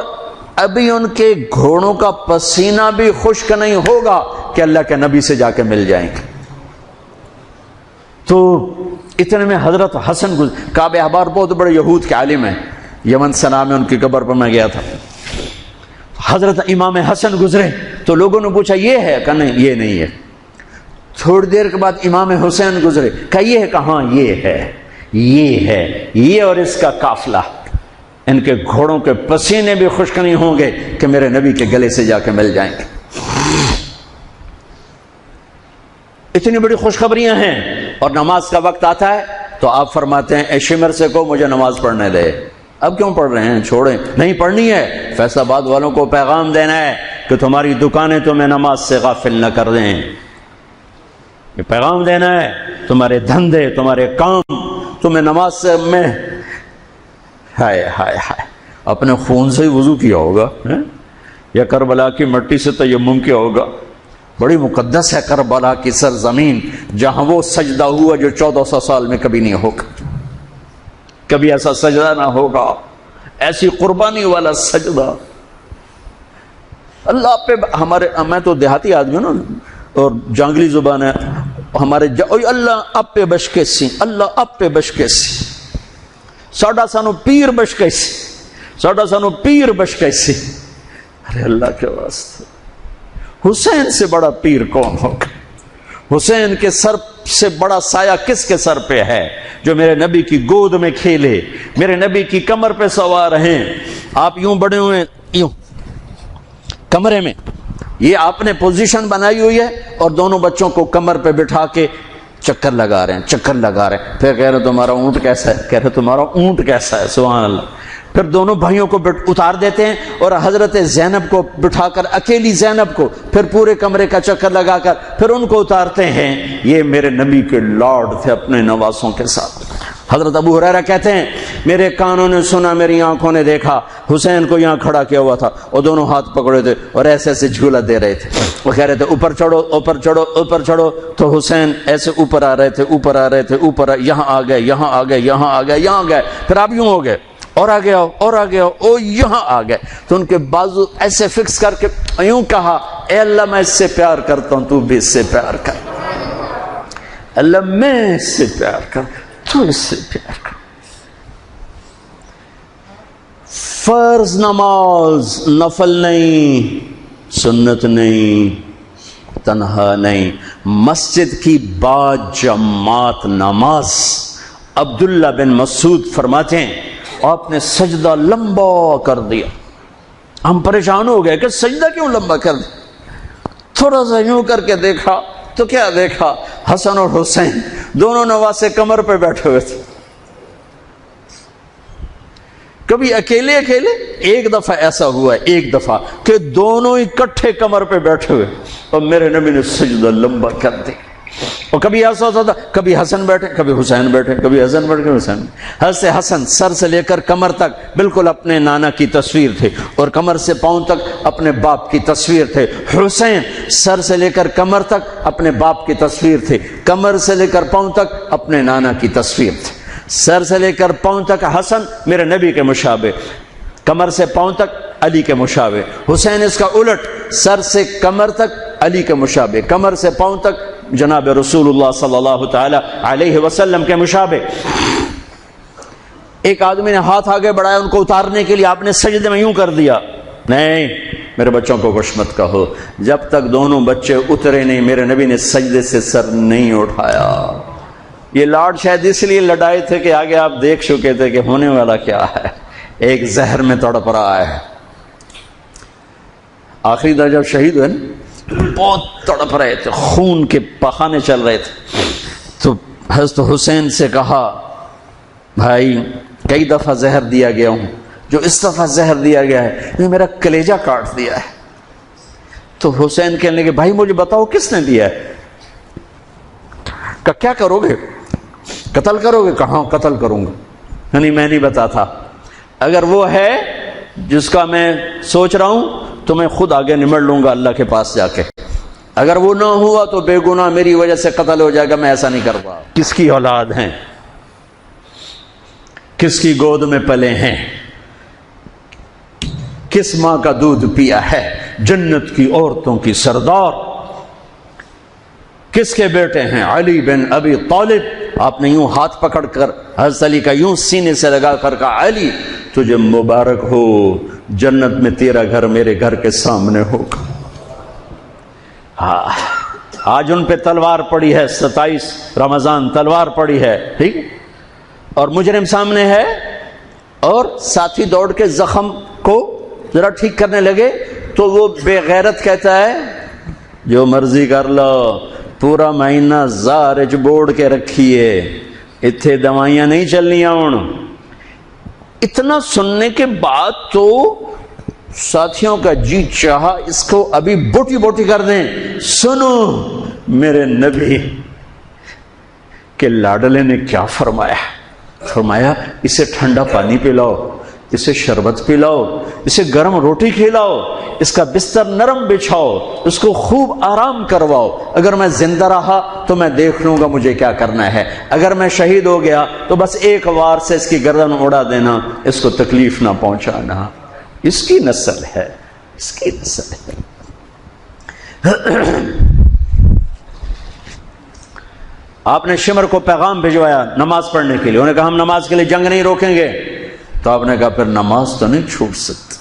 ابھی ان کے گھوڑوں کا پسینہ بھی خشک نہیں ہوگا کہ اللہ کے نبی سے جا کے مل جائیں گے۔ تو اتنے میں حضرت حسن کعب احبار بہت بڑے یہود کے عالم ہیں، یمن سے نام ہے ان کی قبر پر میں گیا تھا۔ حضرت امام حسن گزرے تو لوگوں نے پوچھا یہ ہے؟ کہ نہیں یہ نہیں ہے۔ تھوڑی دیر کے بعد امام حسین گزرے، کہا یہ ہے؟ کہاں یہ ہے، یہ ہے، یہ اور اس کا قافلہ، ان کے گھوڑوں کے پسینے بھی خشک نہیں ہوں گے کہ میرے نبی کے گلے سے جا کے مل جائیں گے۔ اتنی بڑی خوشخبریاں ہیں، اور نماز کا وقت آتا ہے تو آپ فرماتے ہیں اے شمر سے کو مجھے نماز پڑھنے دے۔ اب کیوں پڑھ رہے ہیں؟ چھوڑیں، نہیں پڑھنی ہے۔ فیصل آباد والوں کو پیغام دینا ہے کہ تمہاری دکانیں تمہیں نماز سے غافل نہ کر دیں، یہ پیغام دینا ہے، تمہارے دھندے، تمہارے کام تمہیں نماز سے میں ہائے ہائے ہائے، اپنے خون سے ہی وضو کیا ہوگا یا کربلا کی مٹی سے تیمم کیا ہوگا. بڑی مقدس ہے کربلا کی سرزمین، جہاں وہ سجدہ ہوا جو 1400 سال میں کبھی نہیں ہوگا. کبھی ایسا سجدہ نہ ہوگا، ایسی قربانی والا سجدہ. اللہ پہ ہمارے، میں تو دیہاتی آدمی ہوں نا اور جانگلی زبان ہے ہمارے، اللہ آپ پہ بشکے سی، اللہ آپ پہ بشکے سی، ساڈا سانو پیر بشکے سی، ساڈا سانو پیر بشکے سی. ارے اللہ کے واسطے، حسین سے بڑا پیر کون ہوگا؟ حسین کے سر سے بڑا سایہ کس کے سر پہ ہے جو میرے نبی کی گود میں کھیلے، میرے نبی کی کمر پہ سوار ہیں. آپ یوں بڑے ہوئے یوں کمرے میں، یہ آپ نے پوزیشن بنائی ہوئی ہے اور دونوں بچوں کو کمر پہ بٹھا کے چکر لگا رہے ہیں، چکر لگا رہے ہیں. پھر کہہ رہے تمہارا اونٹ کیسا ہے، کہہ رہے تمہارا اونٹ کیسا ہے. سبحان اللہ. پھر دونوں بھائیوں کو اتار دیتے ہیں اور حضرت زینب کو بٹھا کر، اکیلی زینب کو، پھر پورے کمرے کا چکر لگا کر پھر ان کو اتارتے ہیں. یہ میرے نبی کے لارڈ تھے اپنے نواسوں کے ساتھ. حضرت ابو ہریرہ کہتے ہیں میرے کانوں نے سنا، میری آنکھوں نے دیکھا، حسین کو یہاں کھڑا کیا ہوا تھا اور دونوں ہاتھ پکڑے تھے اور ایسے ایسے جھولا دے رہے تھے. وہ کہہ رہے تھے اوپر چڑھو، اوپر چڑھو، اوپر چڑھو. تو حسین ایسے اوپر آ رہے تھے، اوپر آ رہے تھے، اوپر یہاں آ گئے، یہاں آ گئے، یہاں آ گئے، یہاں گئے. پھر آپ یوں ہو گئے اور آگے آؤ، اور آگے آؤ، او یہاں آ گئے. تو ان کے بازو ایسے فکس کر کے یوں کہا، اے اللہ میں اس سے پیار کرتا ہوں، تو بھی اس سے پیار کر. اللہ میں اس سے پیار کر، تو اس سے پیار کر. فرض نماز نفل نہیں، سنت نہیں، تنہا نہیں، مسجد کی با جماعت نماز. عبداللہ بن مسعود فرماتے ہیں آپ نے سجدہ لمبا کر دیا. ہم پریشان ہو گئے کہ سجدہ کیوں لمبا کر دیا. تھوڑا سا یوں کر کے دیکھا تو کیا دیکھا، حسن اور حسین دونوں نواسے کمر پہ بیٹھے ہوئے تھے. کبھی اکیلے اکیلے، ایک دفعہ ایسا ہوا ہے، ایک دفعہ کہ دونوں اکٹھے کمر پہ بیٹھے ہوئے اور میرے نبی نے سجدہ لمبا کر دیا. اور کبھی ایسا ہوتا تھا، کبھی حسن بیٹھے، کبھی حسین بیٹھے، کبھی حسن بیٹھے، کبھی حسین. حضرت حسن سر سے لے کر کمر تک بالکل اپنے نانا کی تصویر تھے اور کمر سے پاؤں تک اپنے باپ کی تصویر تھے. حسین سر سے لے کر کمر تک اپنے باپ کی تصویر تھے، کمر سے لے کر پاؤں تک اپنے نانا کی تصویر تھے. سر سے لے کر پاؤں تک حسن میرے نبی کے مشابہ، کمر سے پاؤں تک علی کے مشابہ. حسین اس کا الٹ، سر سے کمر تک علی کے مشابہ، کمر سے پاؤں تک جناب رسول اللہ صلی اللہ تعالی علیہ وسلم کے مشابہ. ایک آدمی نے ہاتھ آگے بڑھایا ان کو اتارنے کے لیے، آپ نے سجدے میں یوں کر دیا. نہیں، میرے بچوں کو کچھ مت کہو. جب تک دونوں بچے اترے نہیں میرے نبی نے سجدے سے سر نہیں اٹھایا. یہ لاڈ شاید اس لیے لڑائے تھے کہ آگے آپ دیکھ چکے تھے کہ ہونے والا کیا ہے. ایک زہر میں تڑپ رہا ہے. آخری دن جب شہید ہوئے بہت تڑپ رہے تھے، خون کے پخانے چل رہے تھے. تو حضرت حسین سے کہا بھائی کئی دفعہ زہر دیا گیا ہوں، جو اس دفعہ زہر دیا گیا ہے یہ میرا کلیجہ کاٹ دیا ہے. تو حسین کہنے لگے بھائی مجھے بتاؤ کس نے دیا ہے. کہ کیا کرو گے، قتل کرو گے؟ کہاں قتل کروں گا، نہیں میں نہیں بتاتا. اگر وہ ہے جس کا میں سوچ رہا ہوں تو میں خود آگے نمٹ لوں گا اللہ کے پاس جا کے. اگر وہ نہ ہوا تو بے گناہ میری وجہ سے قتل ہو جائے گا، میں ایسا نہیں کرتا. کس کی اولاد ہیں، کس کی گود میں پلے ہیں، کس ماں کا دودھ پیا ہے، جنت کی عورتوں کی سردار کس کے بیٹے ہیں، علی بن ابی طالب. آپ نے یوں ہاتھ پکڑ کر حضرت علی کا یوں سینے سے لگا کر کہا علی تجھے مبارک ہو، جنت میں تیرا گھر میرے گھر کے سامنے ہوگا. آج ان پہ تلوار پڑی ہے، 27 رمضان تلوار پڑی ہے، ٹھیک، اور مجرم سامنے ہے اور ساتھی دوڑ کے زخم کو ذرا ٹھیک کرنے لگے تو وہ بے غیرت کہتا ہے جو مرضی کر لو، پورا مہینہ زارج بوڑ کے رکھیے، اتھے دوائیاں نہیں چلنیاں. اتنا سننے کے بعد تو ساتھیوں کا جی چاہا اس کو ابھی بوٹی بوٹی کر دیں. سنو میرے نبی کے لاڈلے نے کیا فرمایا. فرمایا اسے ٹھنڈا پانی پلاؤ، اسے شربت پلاؤ، اسے گرم روٹی کھلاؤ، اس کا بستر نرم بچھاؤ، اس کو خوب آرام کرواؤ۔ اگر میں زندہ رہا تو میں دیکھ لوں گا مجھے کیا کرنا ہے، اگر میں شہید ہو گیا تو بس ایک وار سے اس کی گردن اڑا دینا، اس کو تکلیف نہ پہنچانا۔ اس کی نسل ہے، اس کی نسل ہے۔ آپ نے شمر کو پیغام بھجوایا نماز پڑھنے کے لیے، انہوں نے کہا ہم نماز کے لیے جنگ نہیں روکیں گے، تو آپ نے کہا پھر نماز تو نہیں چھوٹ سکتی۔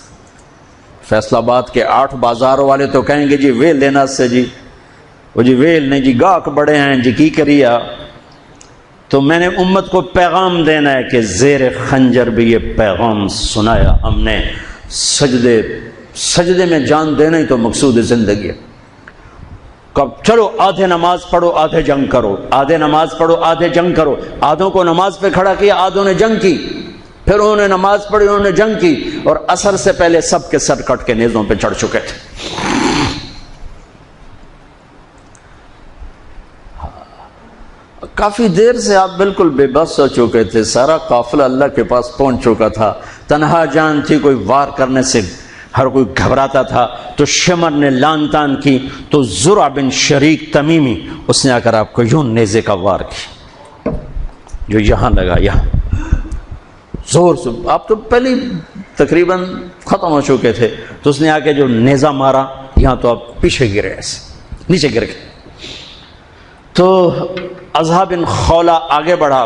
فیصل آباد کے 8 بازاروں والے تو کہیں گے جی ویل لینا سے جی، وہ جی ویل نہیں جی، گاہک بڑے ہیں جی، کی کریا۔ تو میں نے امت کو پیغام دینا ہے کہ زیر خنجر بھی یہ پیغام سنایا ہم نے، سجدے میں جان دینا ہی تو مقصود زندگی ہے۔ کب چلو آدھے نماز پڑھو آدھے جنگ کرو، آدھے نماز پڑھو آدھے جنگ کرو۔ آدھوں کو نماز پہ کھڑا کیا، آدھوں نے جنگ کی، پھر انہوں نے نماز پڑھی، انہوں نے جنگ کی، اور عصر سے پہلے سب کے سر کٹ کے نیزوں پہ چڑھ چکے تھے۔ کافی دیر سے آپ بالکل بے بس ہو چکے تھے، سارا قافلہ اللہ کے پاس پہنچ چکا تھا، تنہا جان تھی، کوئی وار کرنے سے ہر کوئی گھبراتا تھا۔ تو شمر نے لان تان کی تو زرع بن شریک تمیمی اس نے آ کر آپ کو یوں نیزے کا وار کی، جو یہاں لگا، یہاں زور سے۔ آپ تو پہلے تقریباً ختم ہو چکے تھے، تو اس نے آ کے جو نیزہ مارا یہاں، تو آپ پیچھے گرے، ایسے نیچے گر گئے۔ تو اضحیٰ بن خولہ آگے بڑھا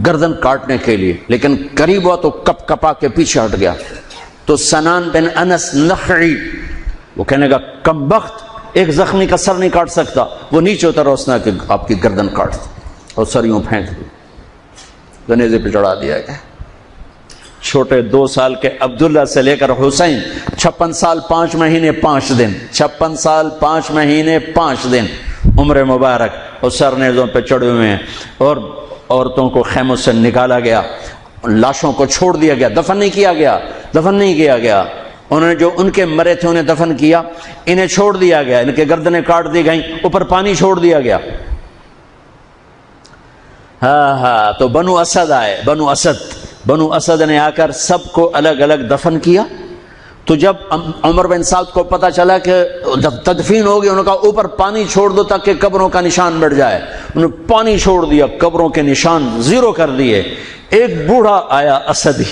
گردن کاٹنے کے لیے، لیکن قریب ہوا تو کپ کپا کے پیچھے ہٹ گیا۔ تو سنان بن انس نخعی وہ کہنے گا کم بخت، ایک زخمی کا سر نہیں کاٹ سکتا، وہ نیچے اترا، اس نے کہ آپ کی گردن کاٹ دی اور سر یوں پھینک دی، تو نیزے پہ چڑھا دیا گیا۔ چھوٹے 2 سال کے عبداللہ سے لے کر حسین 56 سال 5 مہینے 5 دن، 56 سال 5 مہینے 5 دن عمر مبارک، اور سر نیزوں پہ چڑھے ہوئے ہیں، اور عورتوں کو خیموں سے نکالا گیا، لاشوں کو چھوڑ دیا گیا، دفن نہیں کیا گیا، دفن نہیں کیا گیا۔ انہوں نے جو ان کے مرے تھے انہیں دفن کیا، انہیں چھوڑ دیا گیا، ان کے گردنیں کاٹ دی گئیں، اوپر پانی چھوڑ دیا گیا۔ ہاں تو بنو اسد آئے، بنو اسد نے آ کر سب کو الگ الگ دفن کیا۔ تو جب عمر بن سعد کو پتا چلا کہ تدفین ہوگی، انہوں نے کہا اوپر پانی چھوڑ دو تاکہ قبروں کا نشان مٹ جائے۔ انہوں نے پانی چھوڑ دیا، قبروں کے نشان زیرو کر دیے۔ ایک بوڑھا آیا اسدی،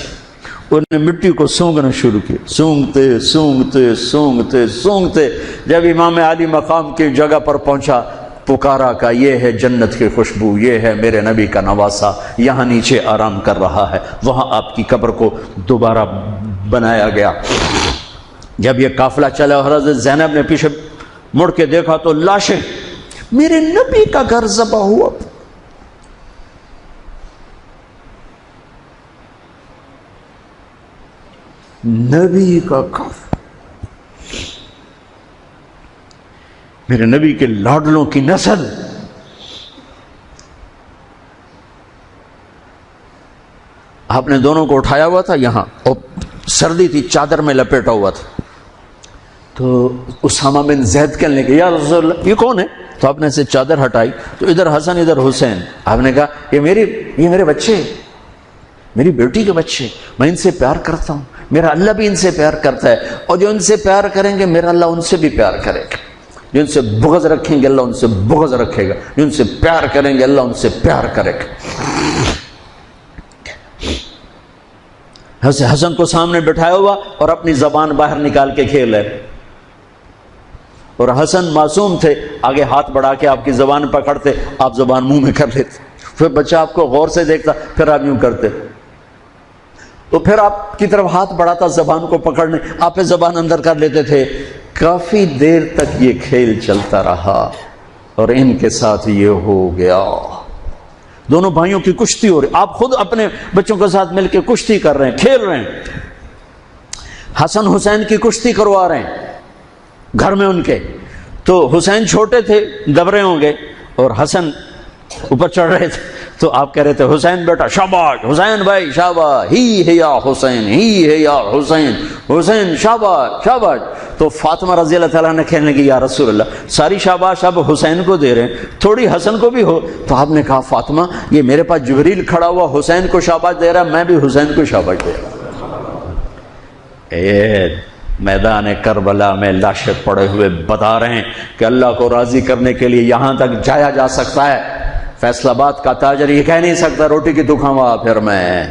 انہوں نے مٹی کو سونگنا شروع کیا، سونگتے سونگتے سونگتے سونگتے جب امام علی مقام کی جگہ پر پہنچا، پکارا کہ یہ ہے جنت کی خوشبو، یہ ہے میرے نبی کا نواسا، یہاں نیچے آرام کر رہا ہے۔ وہاں آپ کی قبر کو دوبارہ بنایا گیا۔ جب یہ قافلہ چلا، حضرت زینب نے پیچھے مڑ کے دیکھا تو لاشیں، میرے نبی کا گھر ذبح ہوا، نبی کا گھر، میرے نبی کے لاڈلوں کی نسل۔ آپ نے دونوں کو اٹھایا ہوا تھا یہاں، اور سردی تھی، چادر میں لپیٹا ہوا تھا۔ تو اسامہ بن زید کہنے لگے یا رسول اللہ یہ کون ہے؟ تو آپ نے اسے چادر ہٹائی تو ادھر حسن ادھر حسین۔ آپ نے کہا یہ میرے بچے، میری بیٹی کے بچے، میں ان سے پیار کرتا ہوں، میرا اللہ بھی ان سے پیار کرتا ہے، اور جو ان سے پیار کریں گے میرا اللہ ان سے بھی پیار کرے گا، جو ان سے بغض رکھیں گے اللہ ان سے بغض رکھے گا، جو ان سے پیار کریں گے اللہ ان سے پیار کرے گا۔ حسن کو سامنے بٹھایا ہوا اور اپنی زبان باہر نکال کے کھیل ہے، اور حسن معصوم تھے، آگے ہاتھ بڑھا کے آپ کی زبان پکڑتے، آپ زبان منہ میں کر لیتے، پھر بچہ آپ کو غور سے دیکھتا، پھر آپ یوں کرتے، تو پھر آپ کی طرف ہاتھ بڑھاتا زبان کو پکڑنے، آپ پہ زبان اندر کر لیتے تھے۔ کافی دیر تک یہ کھیل چلتا رہا، اور ان کے ساتھ یہ ہو گیا۔ دونوں بھائیوں کی کشتی ہو رہی، آپ خود اپنے بچوں کے ساتھ مل کے کشتی کر رہے ہیں، کھیل رہے ہیں، حسن حسین کی کشتی کروا رہے ہیں گھر میں ان کے۔ تو حسین چھوٹے تھے، دب رہے ہوں گے، اور حسن اوپر چڑھ رہے تھے، تو آپ کہہ رہے تھے حسین بیٹا شاباش، حسین بھائی شاباش، ہی ہے یا حسین، ہی ہے یا حسین، حسین شاباش شاباش۔ تو فاطمہ رضی اللہ تعالیٰ نے کہنے لگی یا رسول اللہ ساری شاباش اب حسین کو دے رہے ہیں، تھوڑی حسن کو بھی ہو۔ تو آپ نے کہا فاطمہ یہ میرے پاس جبریل کھڑا ہوا حسین کو شاباش دے رہا ہے، میں بھی حسین کو شاباش دے رہا ہوں۔ میدان کربلا میں لاشیں پڑے ہوئے بتا رہے ہیں کہ اللہ کو راضی کرنے کے لیے یہاں تک جایا جا سکتا ہے۔ فیصل آباد کا تاجر یہ کہہ نہیں سکتا روٹی کی تو کھاوا پھر میں،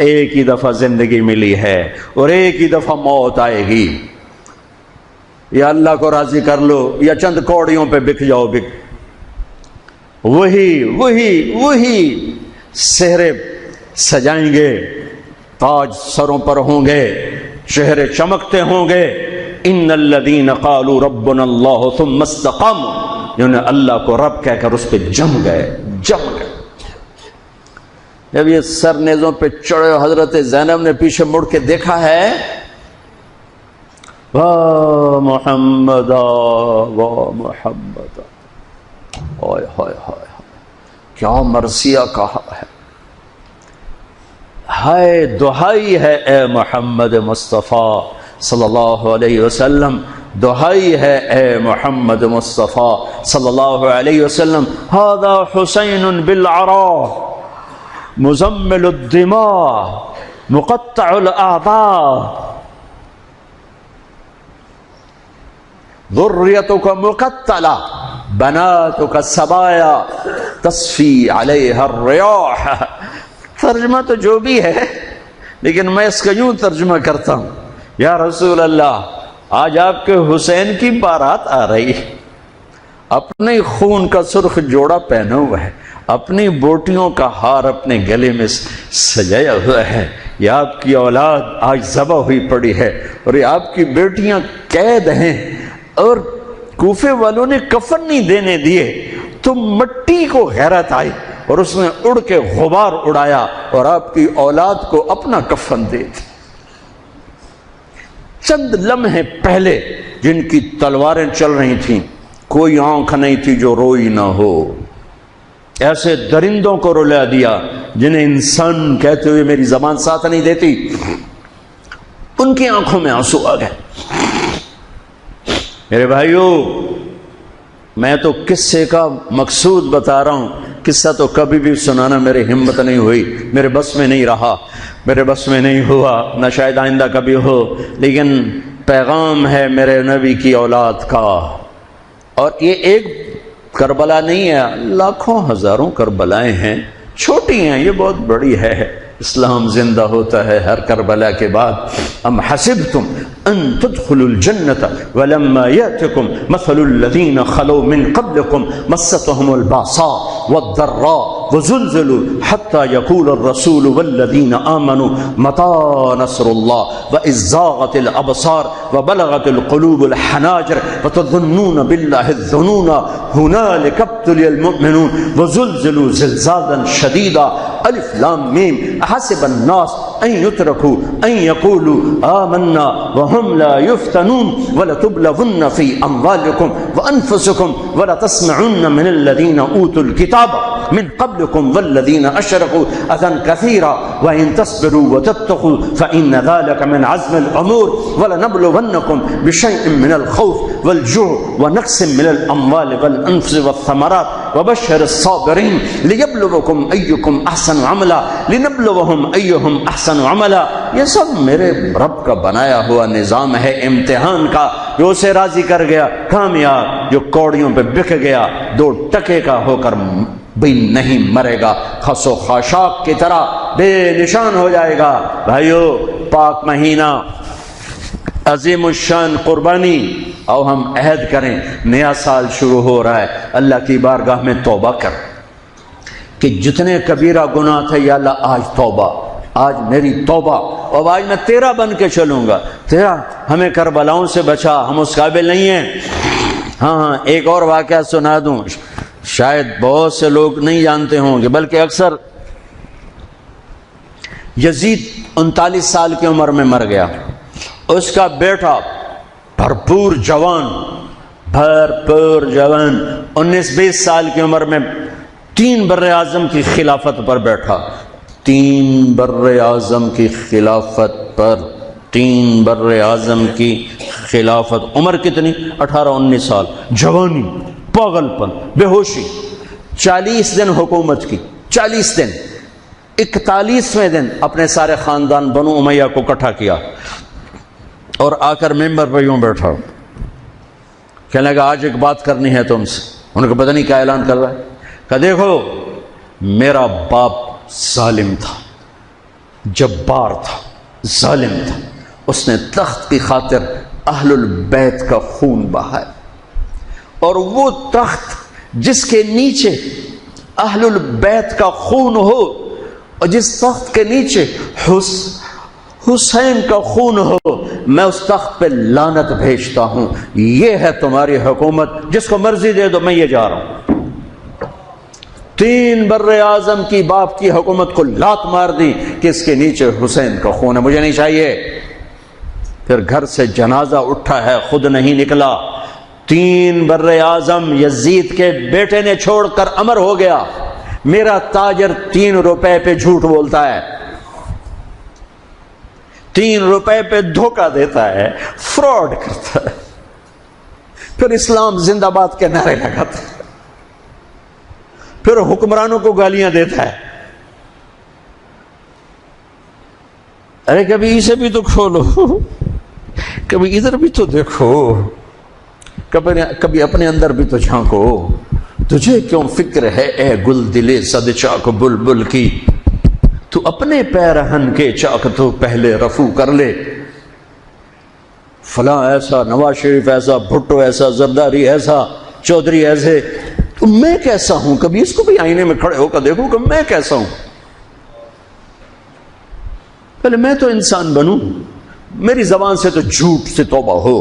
ایک ہی دفعہ زندگی ملی ہے اور ایک ہی دفعہ موت آئے گی، یا اللہ کو راضی کر لو یا چند کوڑیوں پہ بک جاؤ۔ وہی سہرے سجائیں گے، تاج سروں پر ہوں گے، چہرے چمکتے ہوں گے۔ ان الذین قالوا ربنا اللہ ثم استقاموا، جنہوں نے اللہ کو رب کہہ کر اس پہ جم گئے۔ جب یہ سر نیزوں پہ چڑھے حضرت زینب نے پیچھے مڑ کے دیکھا ہے، واہ محمد واہ محمد، ہائے ہائے ہائے کیا مرثیہ کہا ہے، ہائے دہائی ہے اے محمد مصطفیٰ صلی اللہ علیہ وسلم، دہائی ہے اے محمد مصطفیٰ صلی اللہ علیہ وسلم۔ ھذا حسین بالعراء مزمل الدماء مقطع الاعضاء ذریتک مقتلہ بناتک سبایا تصفی علیہ الریاح۔ ترجمہ تو جو بھی ہے لیکن میں اس کا یوں ترجمہ کرتا ہوں، یا رسول اللہ آج آپ کے حسین کی بارات آ رہی ہے، اپنے خون کا سرخ جوڑا پہنا ہوا ہے، اپنی بوٹیوں کا ہار اپنے گلے میں سجایا ہوا ہے، یہ آپ کی اولاد آج ذبح ہوئی پڑی ہے اور یہ آپ کی بیٹیاں قید ہیں، اور کوفے والوں نے کفن نہیں دینے دیے تو مٹی کو غیرت آئی اور اس نے اڑ کے غبار اڑایا اور آپ کی اولاد کو اپنا کفن دے دی۔ چند لمحے پہلے جن کی تلواریں چل رہی تھیں، کوئی آنکھ نہیں تھی جو روئی نہ ہو، ایسے درندوں کو رلا دیا جنہیں انسان کہتے ہوئے میری زبان ساتھ نہیں دیتی، ان کی آنکھوں میں آنسو آ گئے۔ میرے بھائیو میں تو قصے کا مقصود بتا رہا ہوں، قصہ تو کبھی بھی سنانا میری ہمت نہیں ہوئی، میرے بس میں نہیں رہا، میرے بس میں نہیں ہوا، نہ شاید آئندہ کبھی ہو، لیکن پیغام ہے میرے نبی کی اولاد کا۔ اور یہ ایک کربلا نہیں ہے، لاکھوں ہزاروں کربلائیں ہیں، چھوٹی ہیں یہ بہت بڑی ہے۔ اسلام زندہ ہوتا ہے ہر کربلا کے بعد۔ ام حسبتم ان تدخلوا الجنة ولما يأتكم مثل الذين خلوا من قبلكم مستهم البأساء والضراء وزلزلوا حتى يقول الرسول والذين آمنوا متى نصر الله وإذ زاغت الأبصار وبلغت القلوب الحناجر وتظنون بالله الظنون هنالك ابتلي المؤمنون وزلزلوا زلزالا شديدا۔ الف لام میم۔ احسب الناس ان يتركوا ان يقولوا آمنا وهم لا يفتنون ولتبلغن في اموالكم وانفسكم ولتسمعن من الذين اوتوا الكتاب من قبلكم والذين اشركوا اذى كثيرا وان تصبروا وتتقوا فان ذلك من عزم الامور ولنبلونكم بشيء من الخوف والجوع ونقص من الاموال والانفس والثمرات وبشر الصابرين ليبلوكم ايكم احسن عملا لنبلوهم ايهم احسن عملا۔ یہ سب میرے رب کا بنایا ہوا نظام ہے امتحان کا، جو اسے راضی کر گیا کامیاب، جو کوڑیوں پہ بک گیا 2 ٹکے کا ہو کر بھی نہیں مرے گا، خس و خاشاک کی طرح بے نشان ہو جائے گا۔ بھائیو پاک مہینہ، عظیم الشان قربانی، اور ہم عہد کریں، نیا سال شروع ہو رہا ہے، اللہ کی بارگاہ میں توبہ کر کہ جتنے کبیرہ گناہ تھے یا اللہ آج توبہ، آج میری توبہ، اور آج میں تیرا بن کے چلوں گا، تیرا ہمیں کربلاؤں سے بچا، ہم اس قابل نہیں ہیں۔ ہاں ایک اور واقعہ سنا دوں، شاید بہت سے لوگ نہیں جانتے ہوں گے، بلکہ اکثر۔ یزید 39 سال کی عمر میں مر گیا، اس کا بیٹا بھرپور جوان بھرپور جوان 19-20 سال کی عمر میں 3 بر اعظم کی خلافت پر بیٹھا، 3 بر اعظم کی خلافت پر، 3 بر اعظم کی خلافت۔ عمر کتنی؟ 18-19 سال، جوانی، پاگل پن، بے ہوشی۔ 40 دن حکومت کی، 40 دن، 41ویں دن اپنے سارے خاندان بنو امیہ کو اکٹھا کیا اور آ کر ممبر پہ یوں بیٹھا، کہنے لگا آج ایک بات کرنی ہے تم سے۔ انہوں نے کہا پتہ نہیں کیا اعلان کر رہا ہے؟ کہا دیکھو میرا باپ ظالم تھا، جبار تھا، ظالم تھا، اس نے تخت کی خاطر اہل البیت کا خون بہایا، اور وہ تخت جس کے نیچے اہل البیت کا خون ہو اور جس تخت کے نیچے حسین کا خون ہو، میں اس تخت پہ لعنت بھیجتا ہوں۔ یہ ہے تمہاری حکومت، جس کو مرضی دے دو، میں یہ جا رہا ہوں۔ 3 بر اعظم کی باپ کی حکومت کو لات مار دی کہ اس کے نیچے حسین کا خون ہے، مجھے نہیں چاہیے۔ پھر گھر سے جنازہ اٹھا ہے، خود نہیں نکلا۔ 3 بر اعظم یزید کے بیٹے نے چھوڑ کر امر ہو گیا، میرا تاجر 3 روپے پہ جھوٹ بولتا ہے، 3 روپے پہ دھوکہ دیتا ہے، فراڈ کرتا ہے، پھر اسلام زندہ باد کے نعرے لگاتا ہے، پھر حکمرانوں کو گالیاں دیتا ہے۔ ارے کبھی اسے بھی تو کھولو، کبھی ادھر بھی تو دیکھو، کبھی اپنے اندر بھی تو جھانکو۔ تجھے کیوں فکر ہے اے گل دلے صد چاک بلبل کی، تو اپنے پیرہن کے چاک تو پہلے رفو کر لے۔ فلاں ایسا، نواز شریف ایسا، بھٹو ایسا، زرداری ایسا، چودھری ایسے، تو میں کیسا ہوں؟ کبھی اس کو بھی آئینے میں کھڑے ہو کر دیکھو کہ میں کیسا ہوں۔ پہلے میں تو انسان بنوں، میری زبان سے تو جھوٹ سے توبہ ہو،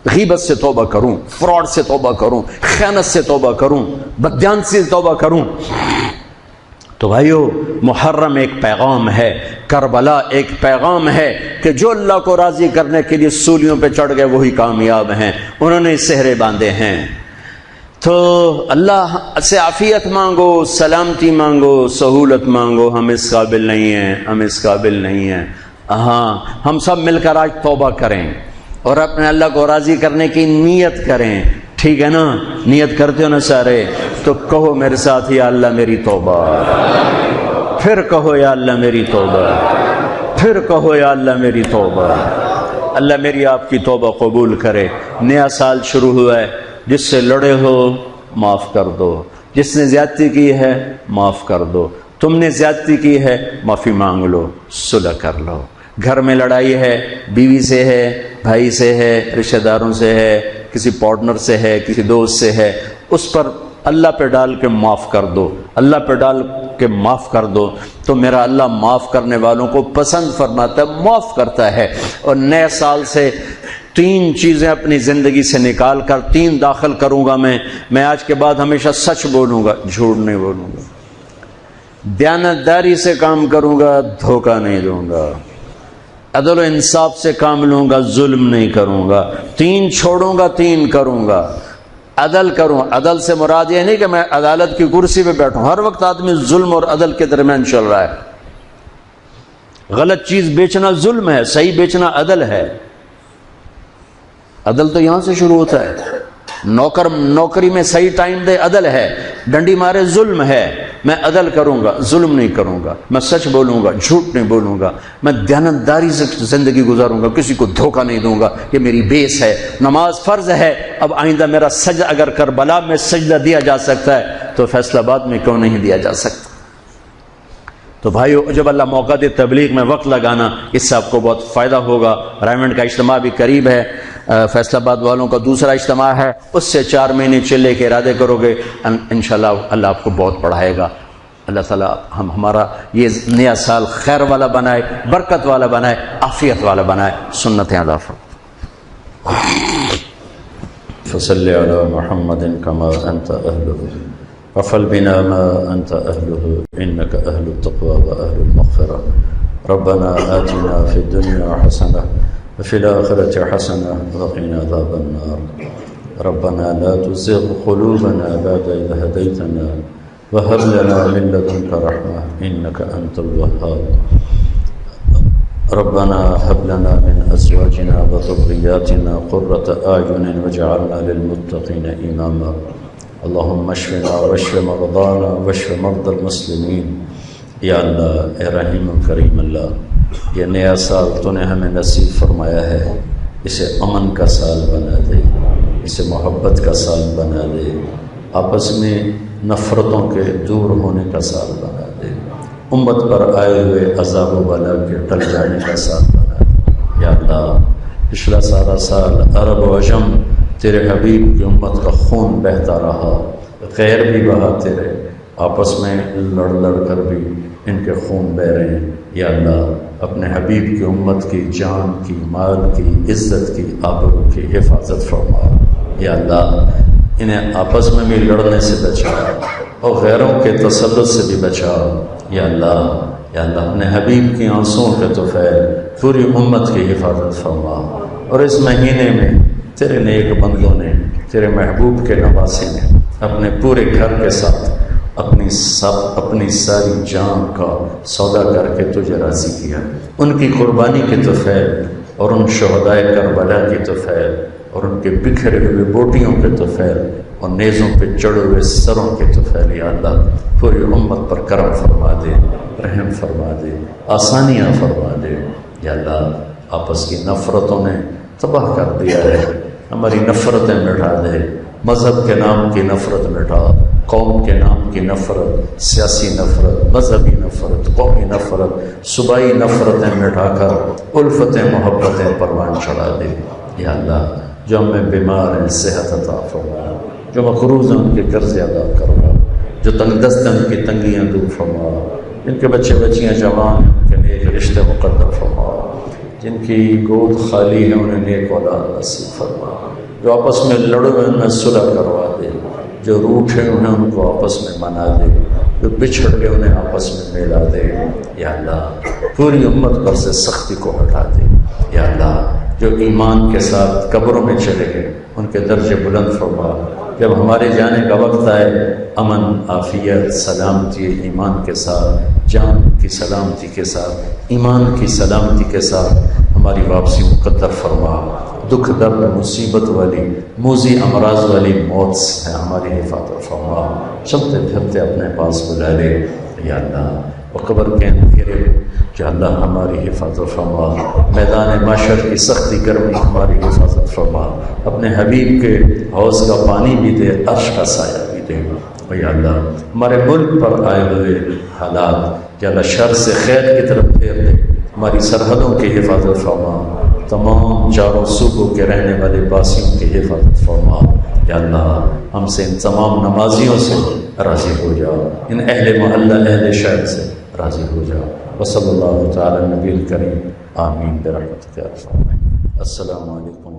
غیبت سے توبہ کروں، فراڈ سے توبہ کروں، خیانت سے توبہ کروں، بددیانتی سے توبہ کروں۔ تو بھائیو، محرم ایک پیغام ہے، کربلا ایک پیغام ہے کہ جو اللہ کو راضی کرنے کے لیے سولیوں پہ چڑھ گئے وہی کامیاب ہیں، انہوں نے سہرے باندھے ہیں۔ تو اللہ سے عافیت مانگو، سلامتی مانگو، سہولت مانگو۔ ہم اس قابل نہیں ہیں، ہم اس قابل نہیں ہیں۔ ہاں، ہم سب مل کر آج توبہ کریں اور اپنے اللہ کو راضی کرنے کی نیت کریں، ٹھیک ہے نا؟ نیت کرتے ہو نا سارے؟ تو کہو میرے ساتھ، یا اللہ میری توبہ، پھر کہو یا اللہ میری توبہ، پھر کہو یا اللہ میری توبہ۔ اللہ میری آپ کی توبہ قبول کرے۔ نیا سال شروع ہوا ہے، جس سے لڑے ہو معاف کر دو، جس نے زیادتی کی ہے معاف کر دو، تم نے زیادتی کی ہے معافی مانگ لو، صلح کر لو۔ گھر میں لڑائی ہے، بیوی سے ہے، بھائی سے ہے، رشتہ داروں سے ہے، کسی پارٹنر سے ہے، کسی دوست سے ہے، اس پر اللہ پہ ڈال کے معاف کر دو، اللہ پہ ڈال کے معاف کر دو، تو میرا اللہ معاف کرنے والوں کو پسند فرماتا ہے، معاف کرتا ہے۔ اور نئے سال سے 3 چیزیں اپنی زندگی سے نکال کر 3 داخل کروں گا میں آج کے بعد ہمیشہ سچ بولوں گا، جھوٹ نہیں بولوں گا، دیانتداری سے کام کروں گا، دھوکہ نہیں دوں گا، عدل و انصاف سے کام لوں گا، ظلم نہیں کروں گا، 3 چھوڑوں گا، 3 کروں گا، عدل کروں۔ عدل سے مراد یہ نہیں کہ میں عدالت کی کرسی پہ بیٹھوں، ہر وقت آدمی ظلم اور عدل کے درمیان چل رہا ہے۔ غلط چیز بیچنا ظلم ہے، صحیح بیچنا عدل ہے۔ عدل تو یہاں سے شروع ہوتا ہے، نوکری میں صحیح ٹائم دے، عدل ہے، ڈنڈی مارے، ظلم ہے۔ میں عدل کروں گا، ظلم نہیں کروں گا، میں سچ بولوں گا، جھوٹ نہیں بولوں گا، میں دیانتداری سے زندگی گزاروں گا، کسی کو دھوکہ نہیں دوں گا، یہ میری بیس ہے۔ نماز فرض ہے، اب آئندہ میرا سجدہ اگر کربلا میں سجدہ دیا جا سکتا ہے تو فیصل آباد میں کیوں نہیں دیا جا سکتا؟ تو بھائیو، جب اللہ موقع دے تبلیغ میں وقت لگانا، اس سے آپ کو بہت فائدہ ہوگا۔ رائمنڈ کا اجتماع بھی قریب ہے، فیصل آباد والوں کا دوسرا اجتماع ہے، اس سے 4 مہینے چلے کے ارادے کرو گے، انشاءاللہ اللہ آپ کو بہت پڑھائے گا۔ اللہ تعالیٰ ہمارا یہ نیا سال خیر والا بنائے، برکت والا بنائے، عافیت والا بنائے۔ سنت اللہ فصلی علی محمد کما انت اہلہ وفل بنا ما انت اہلہ انک اہل التقوی و اہل المغفرہ ربنا آتنا فی الدنیا حسنہ وفي الآخرة حسنة وقنا عذاب النار ربنا لا تزغ قلوبنا بعد إذ هديتنا وهب لنا من لدنك رحمة إنك أنت الوهاب ربنا هب لنا من أزواجنا وذرياتنا قرة أعين واجعلنا للمتقين إماما اللهم اشفنا واشف مرضانا واشف مرضى المسلمين یا اللہ اے رحیم کریم اللہ، یہ نیا سال تو نے ہمیں نصیب فرمایا ہے، اسے امن کا سال بنا دے، اسے محبت کا سال بنا دے، آپس میں نفرتوں کے دور ہونے کا سال بنا دے، امت پر آئے ہوئے عذاب و بلا کے ٹل جانے کا سال بنا دے۔ یا اللہ پچھلا سارا سال عرب و عجم تیرے حبیب کی امت کا خون بہتا رہا، غیر بھی بہاتے رہے، آپس میں لڑ لڑ کر بھی ان کے خون بہ رہے ہیں۔ یا اللہ اپنے حبیب کی امت کی جان کی، مال کی، عزت کی، آبرو کی حفاظت فرما۔ یا اللہ انہیں آپس میں بھی لڑنے سے بچا اور غیروں کے تسلط سے بھی بچا۔ یا اللہ اپنے حبیب کی آنسوؤں کے طفیل پوری امت کی حفاظت فرما۔ اور اس مہینے میں تیرے نیک بندوں نے، تیرے محبوب کے نواسی نے اپنے پورے گھر کے ساتھ اپنی ساری جان کا سودا کر کے تجھے راضی کیا، ان کی قربانی کے طفیل اور ان شہدائے کربلا کی طفیل اور ان کے بکھرے ہوئے بوٹیوں کے طفیل اور نیزوں پہ چڑھے ہوئے سروں کے طفیل یا اللہ پوری امت پر کرم فرما دے، رحم فرما دے، آسانیاں فرما دے۔ یا اللہ آپس کی نفرتوں نے تباہ کر دیا ہے، ہماری نفرتیں مٹا دے، مذہب کے نام کی نفرت مٹا، قوم کے نام کی نفرت، سیاسی نفرت، مذہبی نفرت، قومی نفرت، صوبائی نفرتیں مٹا کر الفتیں محبتیں پروان چڑھا دے۔ یا اللہ جو ہمیں بیمار ہیں صحت عطا فرما، جو مقروض ہیں ان کے قرض ادا کروا، جو تنگ دست ہیں ان کی تنگیاں دور فرما، جن کے بچے بچیاں جوان ہیں ان کے نیک رشتے مقدر فرما، جن کی گود خالی ہے انہیں نیک اولاد نصیب فرما، جو آپس میں لڑے ہوئے انہیں صلح کروا دے، جو روٹھے انہیں ان کو آپس میں منا دے، جو بچھڑ گئے انہیں آپس میں ملا دے۔ یا اللہ پوری امت پر سے سختی کو ہٹا دے۔ یا اللہ جو ایمان کے ساتھ قبروں میں چلے گئے ان کے درجے بلند فرما، جب ہمارے جانے کا وقت آئے امن، عافیت، سلامتی، ایمان کے ساتھ، جان کی سلامتی کے ساتھ، ایمان کی سلامتی کے ساتھ ہماری واپسی مقدر فرما۔ دکھ درد مصیبت والی موذی امراض والی موت سے ہماری حفاظت فرما، چلتے پھرتے اپنے پاس بلا لے۔ یا اللہ اور قبر کے اندھیرے کہ اللہ ہماری حفاظت فرما، میدان معاشر کی سختی گرمی ہماری حفاظت فرما، اپنے حبیب کے حوض کا پانی بھی دے، عرش کا سایہ بھی دے۔ یا اللہ ہمارے ملک پر آئے ہوئے حالات کہ اللہ شر سے خیر کی طرف پھیر دے، ہماری سرحدوں کی حفاظت فرما، تمام چاروں صوبوں کے رہنے والے باسیوں کی حفاظت فرما۔ یا اللہ ہم سے ان تمام نمازیوں سے راضی ہو جاؤ، ان اہل محلہ اہل شہر سے راضی ہو جاؤ۔ وصلی اللہ تعالی نبی الکریم آمین برحمتک یا ارحم الراحمین۔ السلام علیکم۔